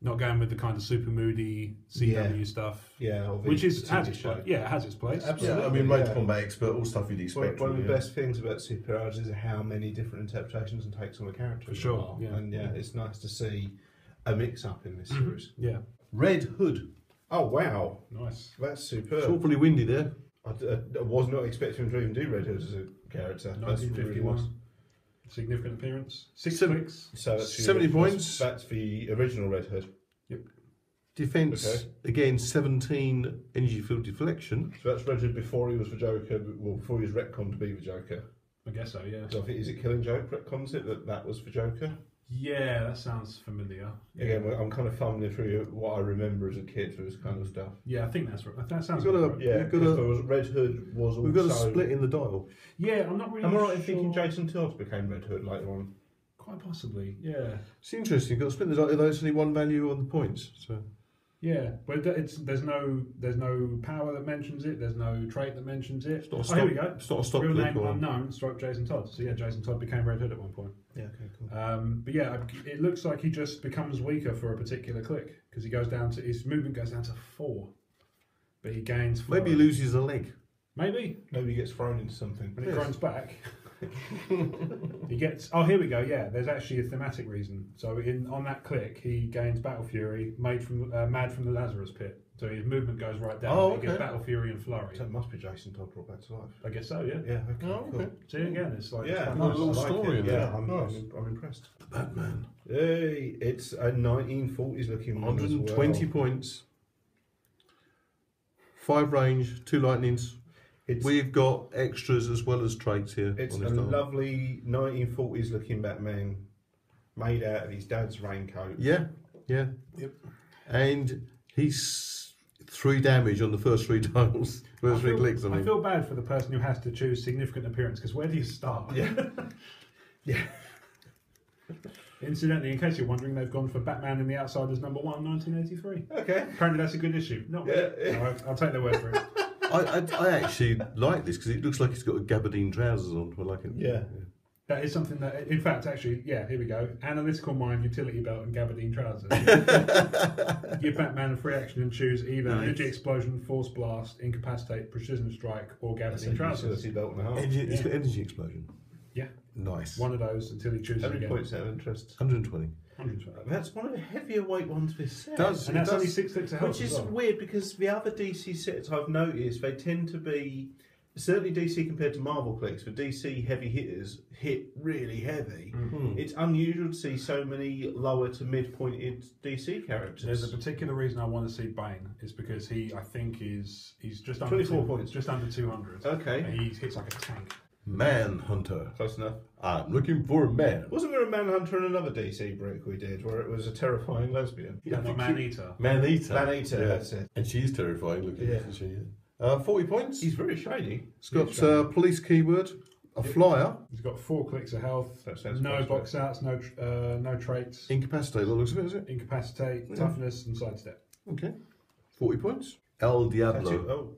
Not going with the kind of super moody CW stuff. Yeah, which is has its place. Yeah, it has its place. Absolutely. Yeah, I mean, range combat expert, all stuff you'd expect. One of the best things about superheroes is how many different interpretations and takes on the character. For sure, yeah. And it's nice to see a mix up in this series. Yeah. Red Hood. Oh wow, Nice. that's It's superb. awfully windy there. I was not expecting him to even do Red Hood as a character. That's really 1951. nice. Significant appearance. 6 Seven- clicks. So that's 70 points. That's the original Red Hood. Defense, Okay. again, 17 energy field deflection. So that's Red Hood before he was the Joker. Well, before he was retconned to be the Joker. I guess so, yeah. So I think, is it Killing Joke retcons it that was for Joker? Yeah, that sounds familiar. Again, I'm kind of fumbling through what I remember as a kid for this kind of stuff. Yeah, I think that's right. That sounds We've got right. Yeah, We've got because a- there was Red Hood was also. We've got a split in the dial. Yeah, I'm not really Am I right in sure. thinking Jason Todd became Red Hood later on? Quite possibly, yeah. It's interesting. You've got a split in the dial, although it's only one value on the points. So Yeah, but there's no power that mentions it. There's no trait that mentions it. not a Here we stop- go. it's not a stop Real click name or- unknown. Stroke Jason Todd. So yeah, Jason Todd became Red Hood at one point. Yeah, okay, cool. But yeah, it looks like he just becomes weaker for a particular click because he goes down to his movement goes down to 4, but he gains 4. maybe he loses a leg. Maybe Maybe he gets thrown into something. when it groans back. He gets. Oh, here we go. Yeah, there's actually a thematic reason. So on that click, he gains Battle Fury, mad from the Lazarus Pit. So his movement goes right down. Oh, He gets okay. Battle Fury and Flurry. So it must be Jason Todd brought back to life. I guess so. Yeah. Yeah, okay, Oh, cool. okay. See again, it's like Yeah, it's quite nice. nice. little I like story it. in Yeah, there. I'm Nice. impressed. Batman. Hey, it's a 1940s looking one as 120 well. points. 5 range, 2 lightnings. We've got extras as well as traits here. It's on a this dial. lovely 1940s looking Batman made out of his dad's raincoat. Yeah, yeah. Yep. And he's 3 damage on the first 3 dials. First 3 clicks, I I mean. feel bad for the person who has to choose significant appearance because where do you start? Yeah. Yeah. Incidentally, in case you're wondering, they've gone for Batman in the Outsiders #1, 1983. Okay. Apparently, that's a good issue. Not Yeah, really. No, I'll take their word for it. I actually like this because it looks like he's got gabardine trousers on. I like it. Yeah. That is something that, in fact, actually, yeah, here we go. Analytical mind, utility belt, and gabardine trousers. Give Batman a free action and choose either energy explosion, force blast, incapacitate, precision strike, or gabardine trousers. Utility belt and a half. It's got energy explosion. Yeah, Nice. one of those until he chooses How many again. points out of interest? 120. 120. That's one of the heavier weight ones of this set. And that's only 6 clicks of health. Which is as well. weird because the other DC sets I've noticed, they tend to be, certainly DC compared to Marvel clicks, for DC heavy hitters hit really heavy. It's unusual to see so many lower to mid pointed DC characters. There's a particular reason I want to see Bane. Is because I think he's just under 24 points. just under 200. Okay. And he hits like a tank. Manhunter. Close enough. I'm looking for a man. Wasn't there a Manhunter in another DC brick we did where it was a terrifying lesbian? Yeah, not Man-Eater. Man-Eater. Man-Eater, Yeah. that's it. And she's terrifying looking, Yeah. isn't she? 40 points. He's very shiny. It's got police keyword, a flyer, He's got 4 clicks of health. That sounds No close, box outs. No traits. incapacitate, looks of it, is it? Incapacitate, toughness, and sidestep. Okay. 40 points. El Diablo. Tattoo. Oh.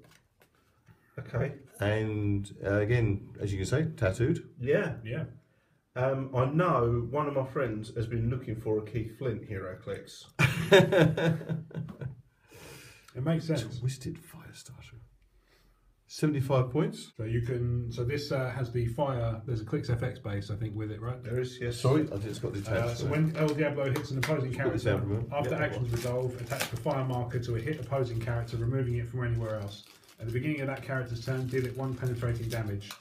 Okay. And again, as you can say, tattooed. Yeah. Yeah. I know one of my friends has been looking for a Keith Flint Heroclix. It makes sense. Twisted fire starter. 75 points. So you can. So this has the fire. There's a Clicks FX base, I think, with it, right? There is, yes. Sorry, I just got the tab. So when El Diablo hits an opposing Put this character, down for a minute. after Yeah, actions resolve, attach the fire marker to a hit opposing character, removing it from anywhere else. At the beginning of that character's turn, deal it 1 penetrating damage.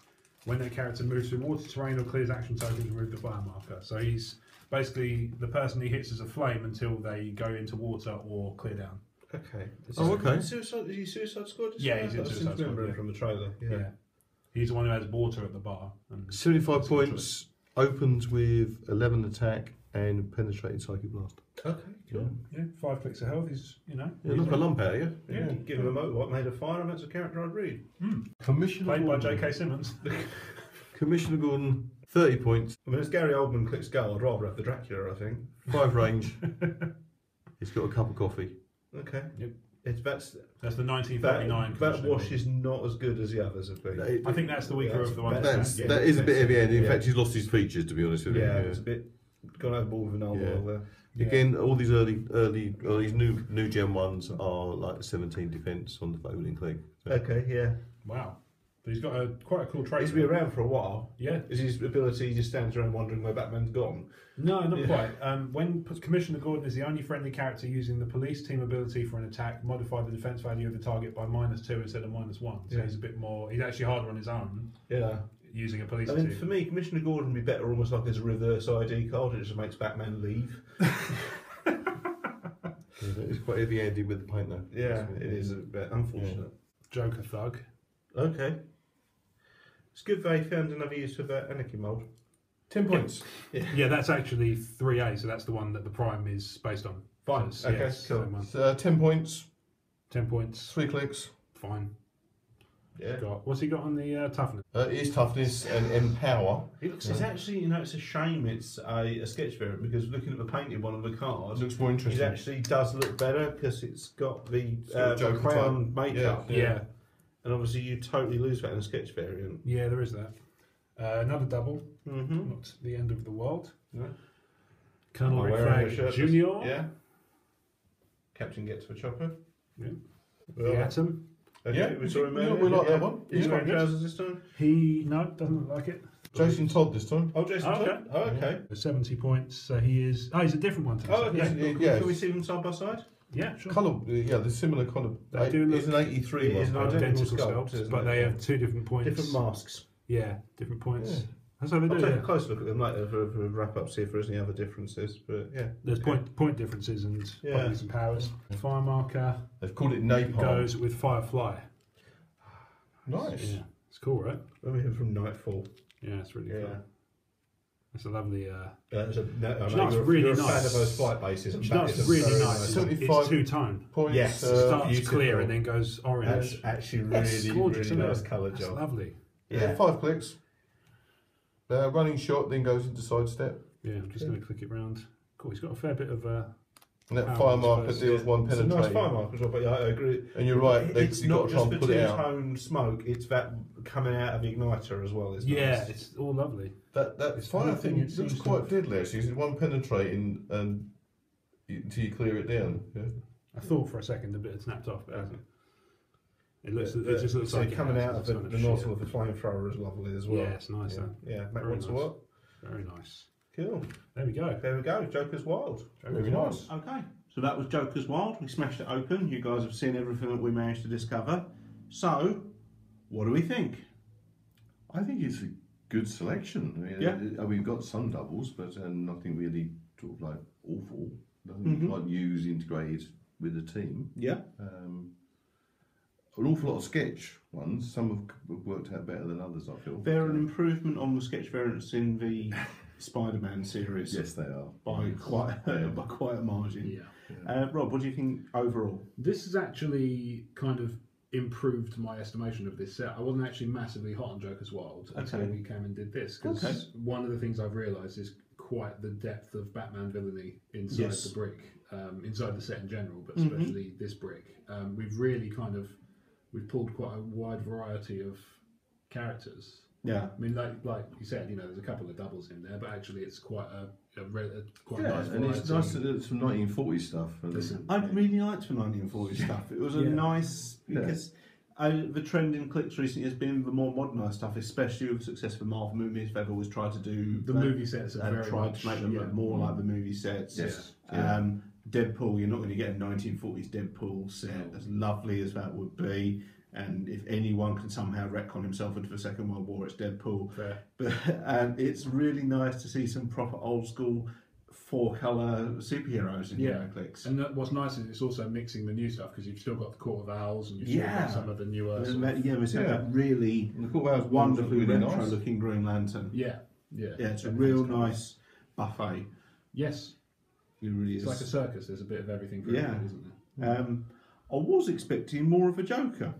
When that character moves through water terrain or clears action tokens, remove the fire marker. So he's basically the person he hits as a flame until they go into water or clear down. Okay. Okay. Is he Suicide Squad? Yeah, he's in I seem to Suicide Squad, remember him yeah. from the trailer. Yeah. He's the one who has water at the bar. And 75 points. Opens with 11 attack and penetrating psychic blast. Okay, cool. yeah, 5 clicks of health. He's Yeah, knock a lump out of you. Yeah. Give him a motorbike made of fire, and that's a character I'd read. Commissioner played by Gordon. J.K. Simmons. Commissioner Gordon, 30 points, I mean, as Gary Oldman clicks Skull, I'd rather have the Dracula, I think. 5 range. He's got a cup of coffee. Okay. Yep. That's That's the that 1939. that wash is not as good as the others have been. I think that's the weaker of the ones. That is a bit heavy handed. In Yeah. fact, he's lost his features, to be honest with you. Yeah, it's a bit gone overboard with an old Yeah. oil there. Again, all these these new gen ones are like 17 defense on the Bowling Click. So Okay, yeah. Wow. But he's got quite a cool trait. He's been around for a while. Yeah. Is his ability he just stands around wondering where Batman's gone? No, not quite. When Commissioner Gordon is the only friendly character using the police team ability for an attack, modify the defense value of the target by -2 instead of -1. So he's a bit more. He's actually harder on his own Yeah. using a police I mean, team. for me, Commissioner Gordon would be better almost like as a reverse ID card. It just makes Batman leave. it's quite heavy handed with the paint though. Yeah, it is a bit unfortunate. Joker Thug. Okay. It's good they found another use for that Anarchy mould. 10 points. Yeah, that's actually 3A, so that's the one that the Prime is based on. Fine. So it's- Okay, it's cool. same one. 10 points, 10 points. 3 clicks. Fine. Yeah. What's he got on the toughness? His toughness and empower. It's actually, it's a shame it's a sketch variant because looking at the painted one on the card, Looks more it interesting. actually does look better because it's got the got Joker crown makeup. Yeah. And obviously you totally lose that in a sketch variant. Yeah, there is that. Another double. Mm-hmm. Not the end of the world. No. Colonel Am I Rick wearing a Flag shirt? Junior. Yeah. Captain gets for chopper. Yeah. Well, The Atom. okay, Yeah, we saw him earlier. we like that one. He's Yeah. wearing trousers this time. He doesn't look like it. Jason Todd this time. Oh, Jason Okay. Todd? Oh, okay. 70 points. So he is. Oh, he's a different one. To this Oh, one. okay. Yeah. Can we see them side by side? Yeah, sure. Colour, yeah, the similar kind of. They do It's an 83 It is one. an identical sculpt, sculpts, isn't but it? they have 2 different points. Different masks. Yeah, different points. Yeah. That's how they I'll do take it. a close look at them later for a wrap up, see if there's any other differences. But yeah. There's point differences and Yeah. probably some powers. Fire marker They've called it napalm. goes with Firefly. Nice. Yeah, it's cool, right? Remember him from Nightfall. Yeah, it's really Yeah. cool. It's a lovely. It's a, no, I Which know looks you're, really you're a nice. fan of those flight bases. Which that looks is a really very nice. 75 It's 2-tone. Points. Yes. It starts beautiful. clear and then goes orange. That's actually That's really, gorgeous, really isn't it? nice colour That's job. lovely. Yeah, 5 clicks. Running shot, then goes into sidestep. Yeah, I'm just going to click it round. Cool. He's got a fair bit of. And that Oh, fire I marker suppose, deals 1 It's a penetrating. nice fire mark as well, but yeah, I agree. And you're right, It's you've got not to try just and the put it out. two-tone smoke, it's that coming out of the igniter as well. It's Yeah, nice. it's all lovely. That It's fire anything thing it looks seems quite deadly actually. It's 1 penetrating and until you clear it down. Yeah. I thought for a second the bit had snapped off, but it hasn't. It looks. But It just looks so like it coming has. out of It's the kind nozzle of the flamethrower is lovely as well. Yeah, it's nice. Yeah, Matt Very wants nice. what? Very nice. Cool. There we go. There we go. Joker's Wild. Very nice. Okay. So that was Joker's Wild. We smashed it open. You guys have seen everything that we managed to discover. So, what do we think? I think it's a good selection. I mean, we've got some doubles, but nothing really sort of like awful. Nothing you can't use integrated with the team. Yeah. An awful lot of sketch ones. Some have worked out better than others, I feel. They're an improvement on the sketch variants in the Spider-Man series. Yes, they are. By quite a margin. Yeah. Rob, what do you think overall? This has actually kind of improved my estimation of this set. I wasn't actually massively hot on Joker's Wild until we came and did this, because one of the things I've realised is quite the depth of Batman villainy inside the brick, inside the set in general, but especially this brick. We've really we've pulled quite a wide variety of characters. Yeah, I mean, like you said, you know, there's a couple of doubles in there, but actually it's quite quite yeah, nice and variety. it's nice that it's from 1940s stuff. And I really liked the 1940s stuff. It was a nice, because the trend in clicks recently has been the more modernised stuff, especially with the success of the Marvel movies. They've always tried to do the movie sets are very tried much, to make them look more like the movie sets. Yes. Deadpool, you're not going to get a 1940s Deadpool set, as lovely as that would be. And if anyone can somehow retcon himself into the Second World War, it's Deadpool. Fair. But it's really nice to see some proper old school 4-colour superheroes in Heroclix. And what's nice is it's also mixing the new stuff, because you've still got the Court of Owls and you've still got some of the newer. That really the Court of Owls wonderfully really retro-looking Green Lantern. Yeah. It's a real nice buffet. Yes. It really It's is. like a circus. There's a bit of everything for everybody, isn't there? I was expecting more of a Joker.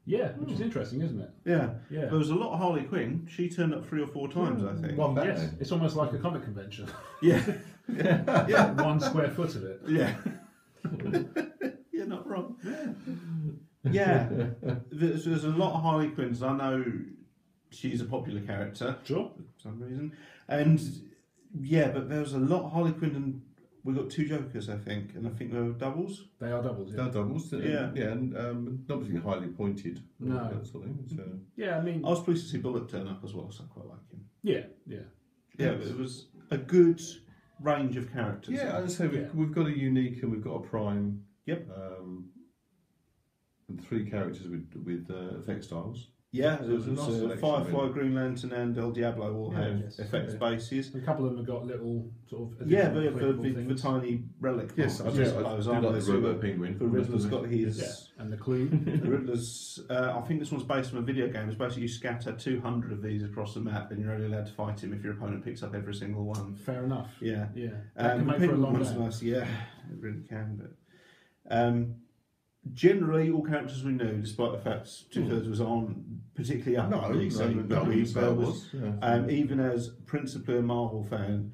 Yeah, which is interesting, isn't it? Yeah. Yeah. There was a lot of Harley Quinn. She turned up 3 or 4 times, I think. One Batman. Yes, it's almost like a comic convention. Yeah. 1 square foot of it. Yeah. You're not wrong. Yeah. There's a lot of Harley Quinns. I know she's a popular character. Sure. For some reason. And but there was a lot of Harley Quinn, and we got 2 Jokers, I think, and I think they were doubles. They are doubles. They're doubles. And not particularly highly pointed. No. That sort of thing. So. Yeah, I mean. I was pleased to see Bullock turn up as well, so I quite like him. Yeah. Yeah, it was a good range of characters. Yeah, I'd say we've got a unique and we've got a prime. Yep. And 3 characters with effect styles. Yeah, So there it was a was nice selection, Firefly, really. Green Lantern, and El Diablo all have effects bases. A couple of them have got little sort of. Yeah, additional the things. tiny relic. Yes, markers, I suppose, do aren't like they? the So Robo Penguin. The Riddler's got his. Yeah, and the clue. The Riddler's. I think this one's based on a video game. It's basically you scatter 200 of these across the map, and you're only allowed to fight him if your opponent picks up every single one. Fair enough. Yeah. That can the make for a Penguin long one's game. nice. Yeah, it really can. But generally, all characters we knew, despite the fact 2/3 was on particularly up at DC, but there was. Even as principally a Marvel fan,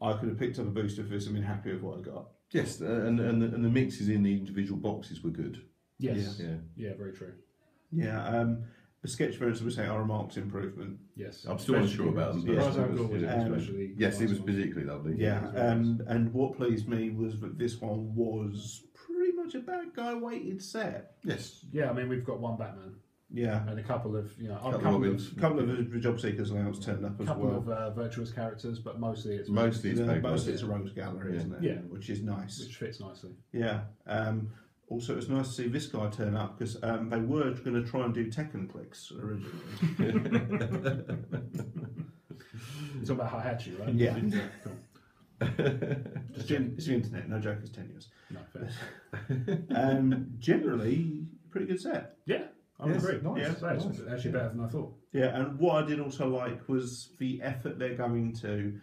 I could have picked up a booster for this and been happy with what I got. Yes, and the mixes in the individual boxes were good. Yes. Yeah, very true. Yeah, the sketch variants, we say, are a marked improvement. Yes. I'm still unsure about them. Yeah. Especially. Yes, it was particularly lovely. Yeah, and what pleased me was that this one was pretty much a bad guy weighted set. Yes. Yeah, I mean, we've got 1 Batman. Yeah. And a couple of, A couple of the job seekers allowance turned up as well. A couple of virtuous characters, but mostly it's Mostly it's a rogues gallery, isn't it? Yeah. Which is nice. Which fits nicely. Yeah. Also, it was nice to see this guy turn up, because they were going to try and do Tekken clicks originally. You're talking about Hayachi, right? Yeah. Cool. It's the internet, no joke, it's 10 years. No, fair. Generally, pretty good set. Yeah, I would agree. Nice. Yeah, it's actually better than I thought. Yeah, and what I did also like was the effort they're going to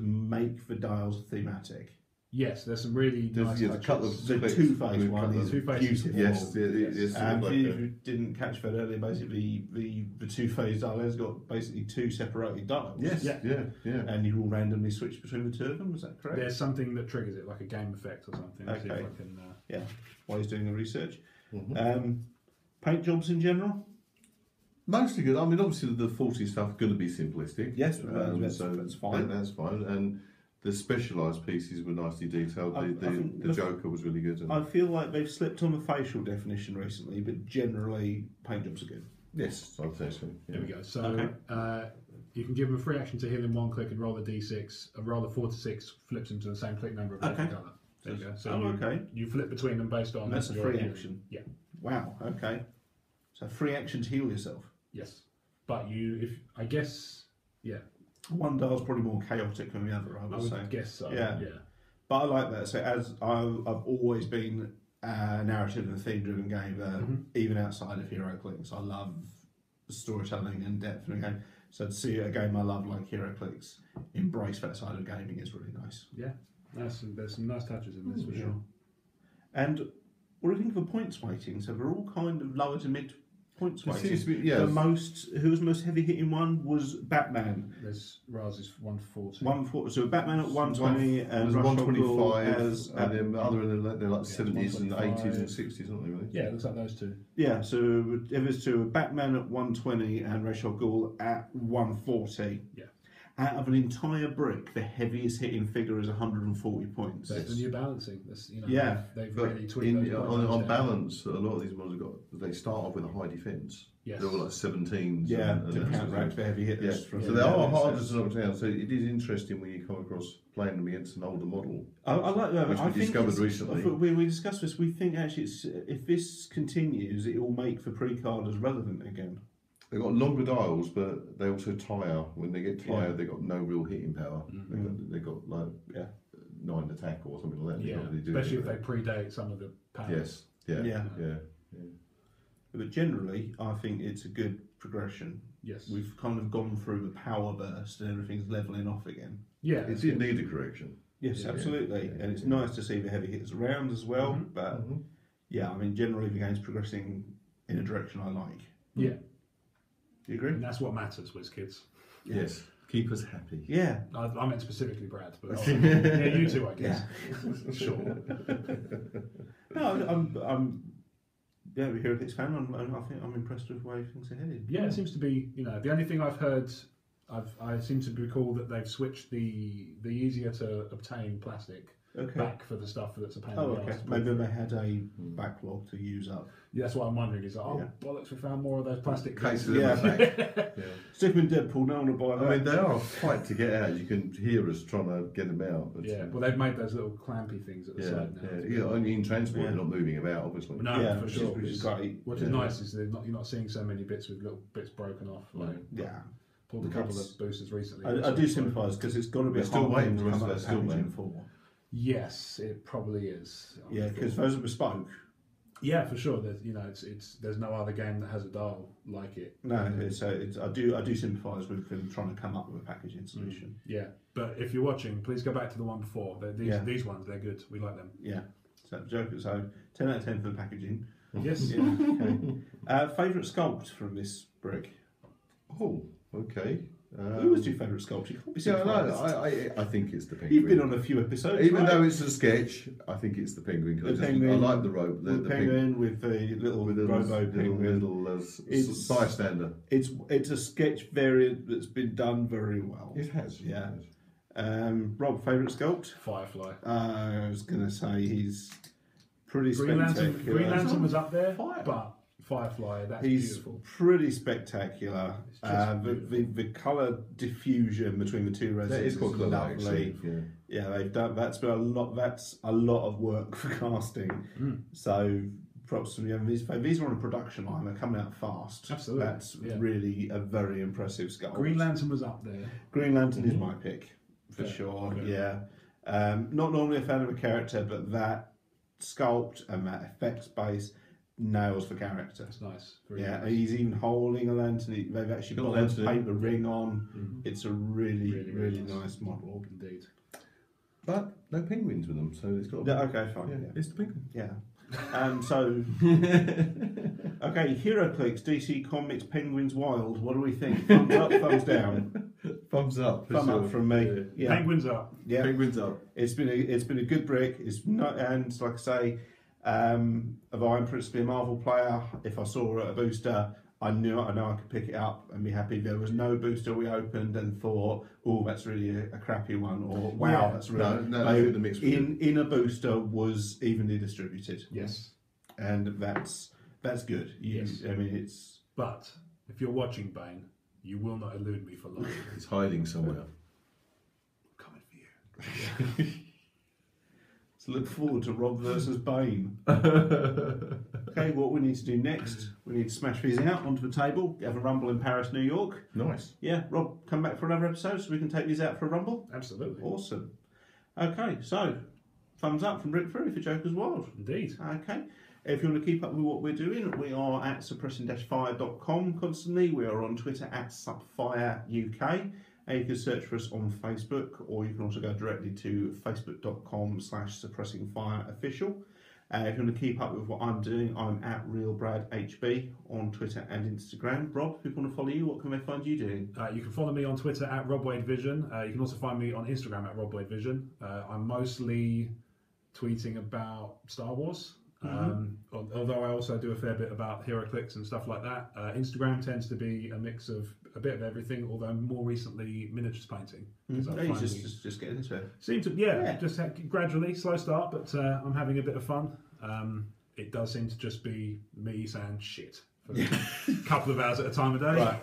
make the dials thematic. Yes, there's some really nice a touches. couple of The Two-Face one is beautiful. Yes, it's If you didn't catch that earlier, basically the Two-Face dial has got basically 2 separated dials. Yes, yeah. And you will randomly switch between the 2 of them, is that correct? There's something that triggers it, like a game effect or something. Okay. See if I can, Yeah, while he's doing the research. Mm-hmm. Paint jobs in general? Mostly good. I mean, obviously the 40 stuff going to be simplistic. Yes, that's fine. That's fine. And the specialised pieces were nicely detailed. The Joker was really good. I feel like they've slipped on the facial definition recently, but generally paint jobs are good. Yes, I'd say so. There we go. So You can give him a free action to heal in one click and roll a d6. A roll of 4 to 6 flips him to the same click number of different colour. There you go. So you flip between them based on. That's a free action. Yeah. Wow. Okay. So free action to heal yourself. Yes, but I guess, yeah. One dial's probably more chaotic than the other. I would say. Guess so. Yeah. But I like that. So as I've always been a narrative and theme-driven game, even outside of Heroclix, I love storytelling and depth in a game. So to see a game I love like Heroclix embrace that side of gaming is really nice. Yeah, there's some nice touches in this for sure. And what do you think of the points weighting? So they're all kind of lower to mid points weighting. Who was the most heavy hitting one was Batman. There's Raz is 140. 140. So Batman at 120 and 125, and then other than that, they're like 70s and 80s and 60s, aren't they? Really? Yeah, it looks like those two. Yeah, so if it's to Batman at 120 and Ra's al Ghul at 140. Yeah. Out of an entire brick, the heaviest hitting figure is 140 points. That's the new balancing. That's, they've but really tweaked on balance, a lot of these models they start off with a high defence. Yes. They're all like 17s. Yeah, to counteract the heavy hitters. So they are harder to knock down. So it is interesting when you come across playing them against an older model. I like that. Which we discovered recently. We discussed this. We think actually, if this continues, it will make the pre-card as relevant again. They've got longer dials, but they also tire. When they get tired, they've got no real hitting power. They've got like 9 attack or something like that. Yeah, especially if they predate some of the powers. Yes. Yeah. But generally, I think it's a good progression. Yes. We've kind of gone through the power burst and everything's levelling off again. Yeah. It did need a correction. Yes, absolutely. And it's nice to see the heavy hitters around as well. But yeah, I mean, generally the game's progressing in a direction I like. Yeah. Do you agree? And that's what matters, WizKids. Yes. Keep us happy. Yeah. I meant specifically Brad, but yeah, you too, I guess. Yeah. Sure. No, I'm a Heroclix fan. I think I'm impressed with the way things are headed. Yeah, it seems to be. The only thing I've heard, I seem to recall that they've switched the easier to obtain plastic back for the stuff that's a pain in the arse. Maybe they had a backlog to use up. Yeah, that's what I'm wondering. Is bollocks, we found more of those plastic cases. Stick them in Deadpool. No one will buy that. I mean, they are a fight to get out. You can hear us trying to get them out. Well, they've made those little clampy things at the side now. Only in transport, they're not moving about, obviously. No, for sure. Which is great. What is nice is you're not seeing so many bits with little bits broken off. Pulled a couple of boosters recently. I do sympathise because it's got to be still waiting to for come out us. Still waiting for. Yes, it probably is. Yeah, because those are bespoke. Yeah, for sure. There's there's no other game that has a dial like it. No, I do sympathise with them trying to come up with a packaging solution. Yeah, but if you're watching, please go back to the one before. These ones, they're good. We like them. Yeah. So Joker. So 10 out of 10 for the packaging. Yes. Yeah. Okay. Favourite sculpt from this brick? Oh, okay. Who was your favourite sculpt? I think it's the penguin. You've been on a few episodes. Even though it's a sketch, I think it's the penguin. I like the rope. The penguin with the little robo penguin. It's bystander. It's a sketch variant that's been done very well. It has. Yeah. Rob, favourite sculpt? Firefly. I was going to say he's pretty spectacular. Green Lantern was up there, but Firefly, he's beautiful. Pretty spectacular. The colour diffusion between the two resins is lovely. Yeah, they've done. That's been a lot. That's a lot of work for casting. So props to them. These are on a production line. They're coming out fast. Absolutely. That's really a very impressive sculpt. Green Lantern was up there. Green Lantern is my pick for sure. Yeah. Not normally a fan of a character, but that sculpt and that effects base nails the character. That's nice. Nice. He's even holding a lantern. They've actually got to paint the ring on. It's a really nice model. Indeed. But no penguins with them, so it's got. Okay, fine. Yeah. It's the penguin. Yeah. Okay, Heroclix, DC Comics, Penguins Wild. What do we think? Thumbs up, thumbs down. Thumbs up. Thumb up from me. Yeah. Penguins up. Yeah. Penguins up. It's been a good brick. It's not, and like I say, although I'm principally a Marvel player, if I saw a booster, I know I could pick it up and be happy. There was no booster we opened and thought, oh, that's really a crappy one, or wow, that's really no. The mix in a booster was evenly distributed. Yes, and that's good. Yes. I mean it's. But if you're watching Bane, You will not elude me for long. He's hiding somewhere. I'm coming for you. So look forward to Rob versus Bane. Okay, what we need to do next, we need to smash these out onto the table, have a rumble in Paris, New York. Nice. Yeah, Rob, come back for another episode so we can take these out for a rumble. Absolutely. Awesome. Okay, so thumbs up from Rick Fury for Joker's Wild. Indeed. Okay. If you want to keep up with what we're doing, we are at suppressing-fire.com constantly. We are on Twitter at supfireuk. And you can search for us on Facebook, or you can also go directly to facebook.com/suppressingfireofficial. If you want to keep up with what I'm doing, I'm at RealBradHB on Twitter and Instagram. Rob, if people want to follow you, what can they find you doing? You can follow me on Twitter at RobWadeVision. You can also find me on Instagram at RobWadeVision. I'm mostly tweeting about Star Wars. Although I also do a fair bit about Heroclix and stuff like that. Instagram tends to be a mix of a bit of everything, although more recently miniatures painting. Just getting into it. Seem to, just gradually, slow start, but I'm having a bit of fun. It does seem to just be me saying shit for a couple of hours at a time a day. Right,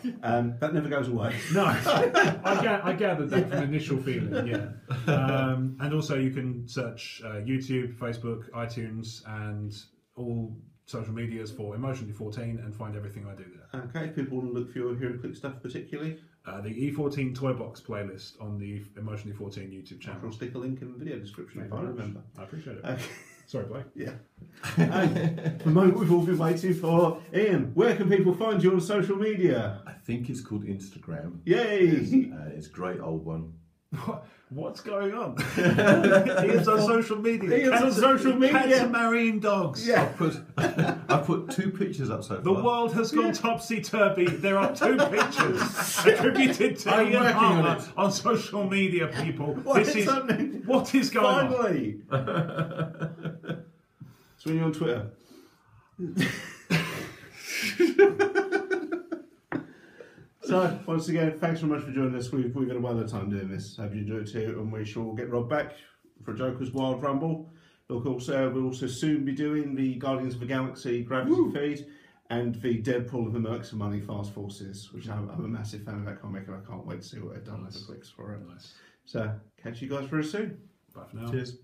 that never goes away. No, I gathered that from initial feeling, yeah. And also you can search YouTube, Facebook, iTunes, and all social medias for Emotionally 14 and find everything I do there. Okay, if people want to look for your HeroClix stuff particularly, the E14 Toy Box playlist on the Emotionally 14 YouTube channel. I'll stick a link in the video description if I remember. I appreciate it. Okay. Sorry, Blake. Yeah. The moment we've all been waiting for. Ian, where can people find you on social media? I think it's called Instagram. Yay! It's a great old one. What's going on? Ian's on social media. Ian's on social media. Cats are marrying dogs. Yeah. I put 2 pictures up so far. The world has gone topsy-turvy. There are 2 pictures attributed to I'm Ian working Harmer on on social media, people. What is happening? What is going on? Finally! So when you're on Twitter. So, once again, thanks very much for joining us. We've got a well of time doing this. Hope you enjoyed it too, and we shall get Rob back for Joker's Wild Rumble. Look, also, we'll also soon be doing the Guardians of the Galaxy Gravity feed and the Deadpool of the Mercs for Money Fast Forces, which I'm a massive fan of that comic, and I can't wait to see what they've done with the clicks for it. Nice. So, catch you guys very soon. Bye for now. Cheers.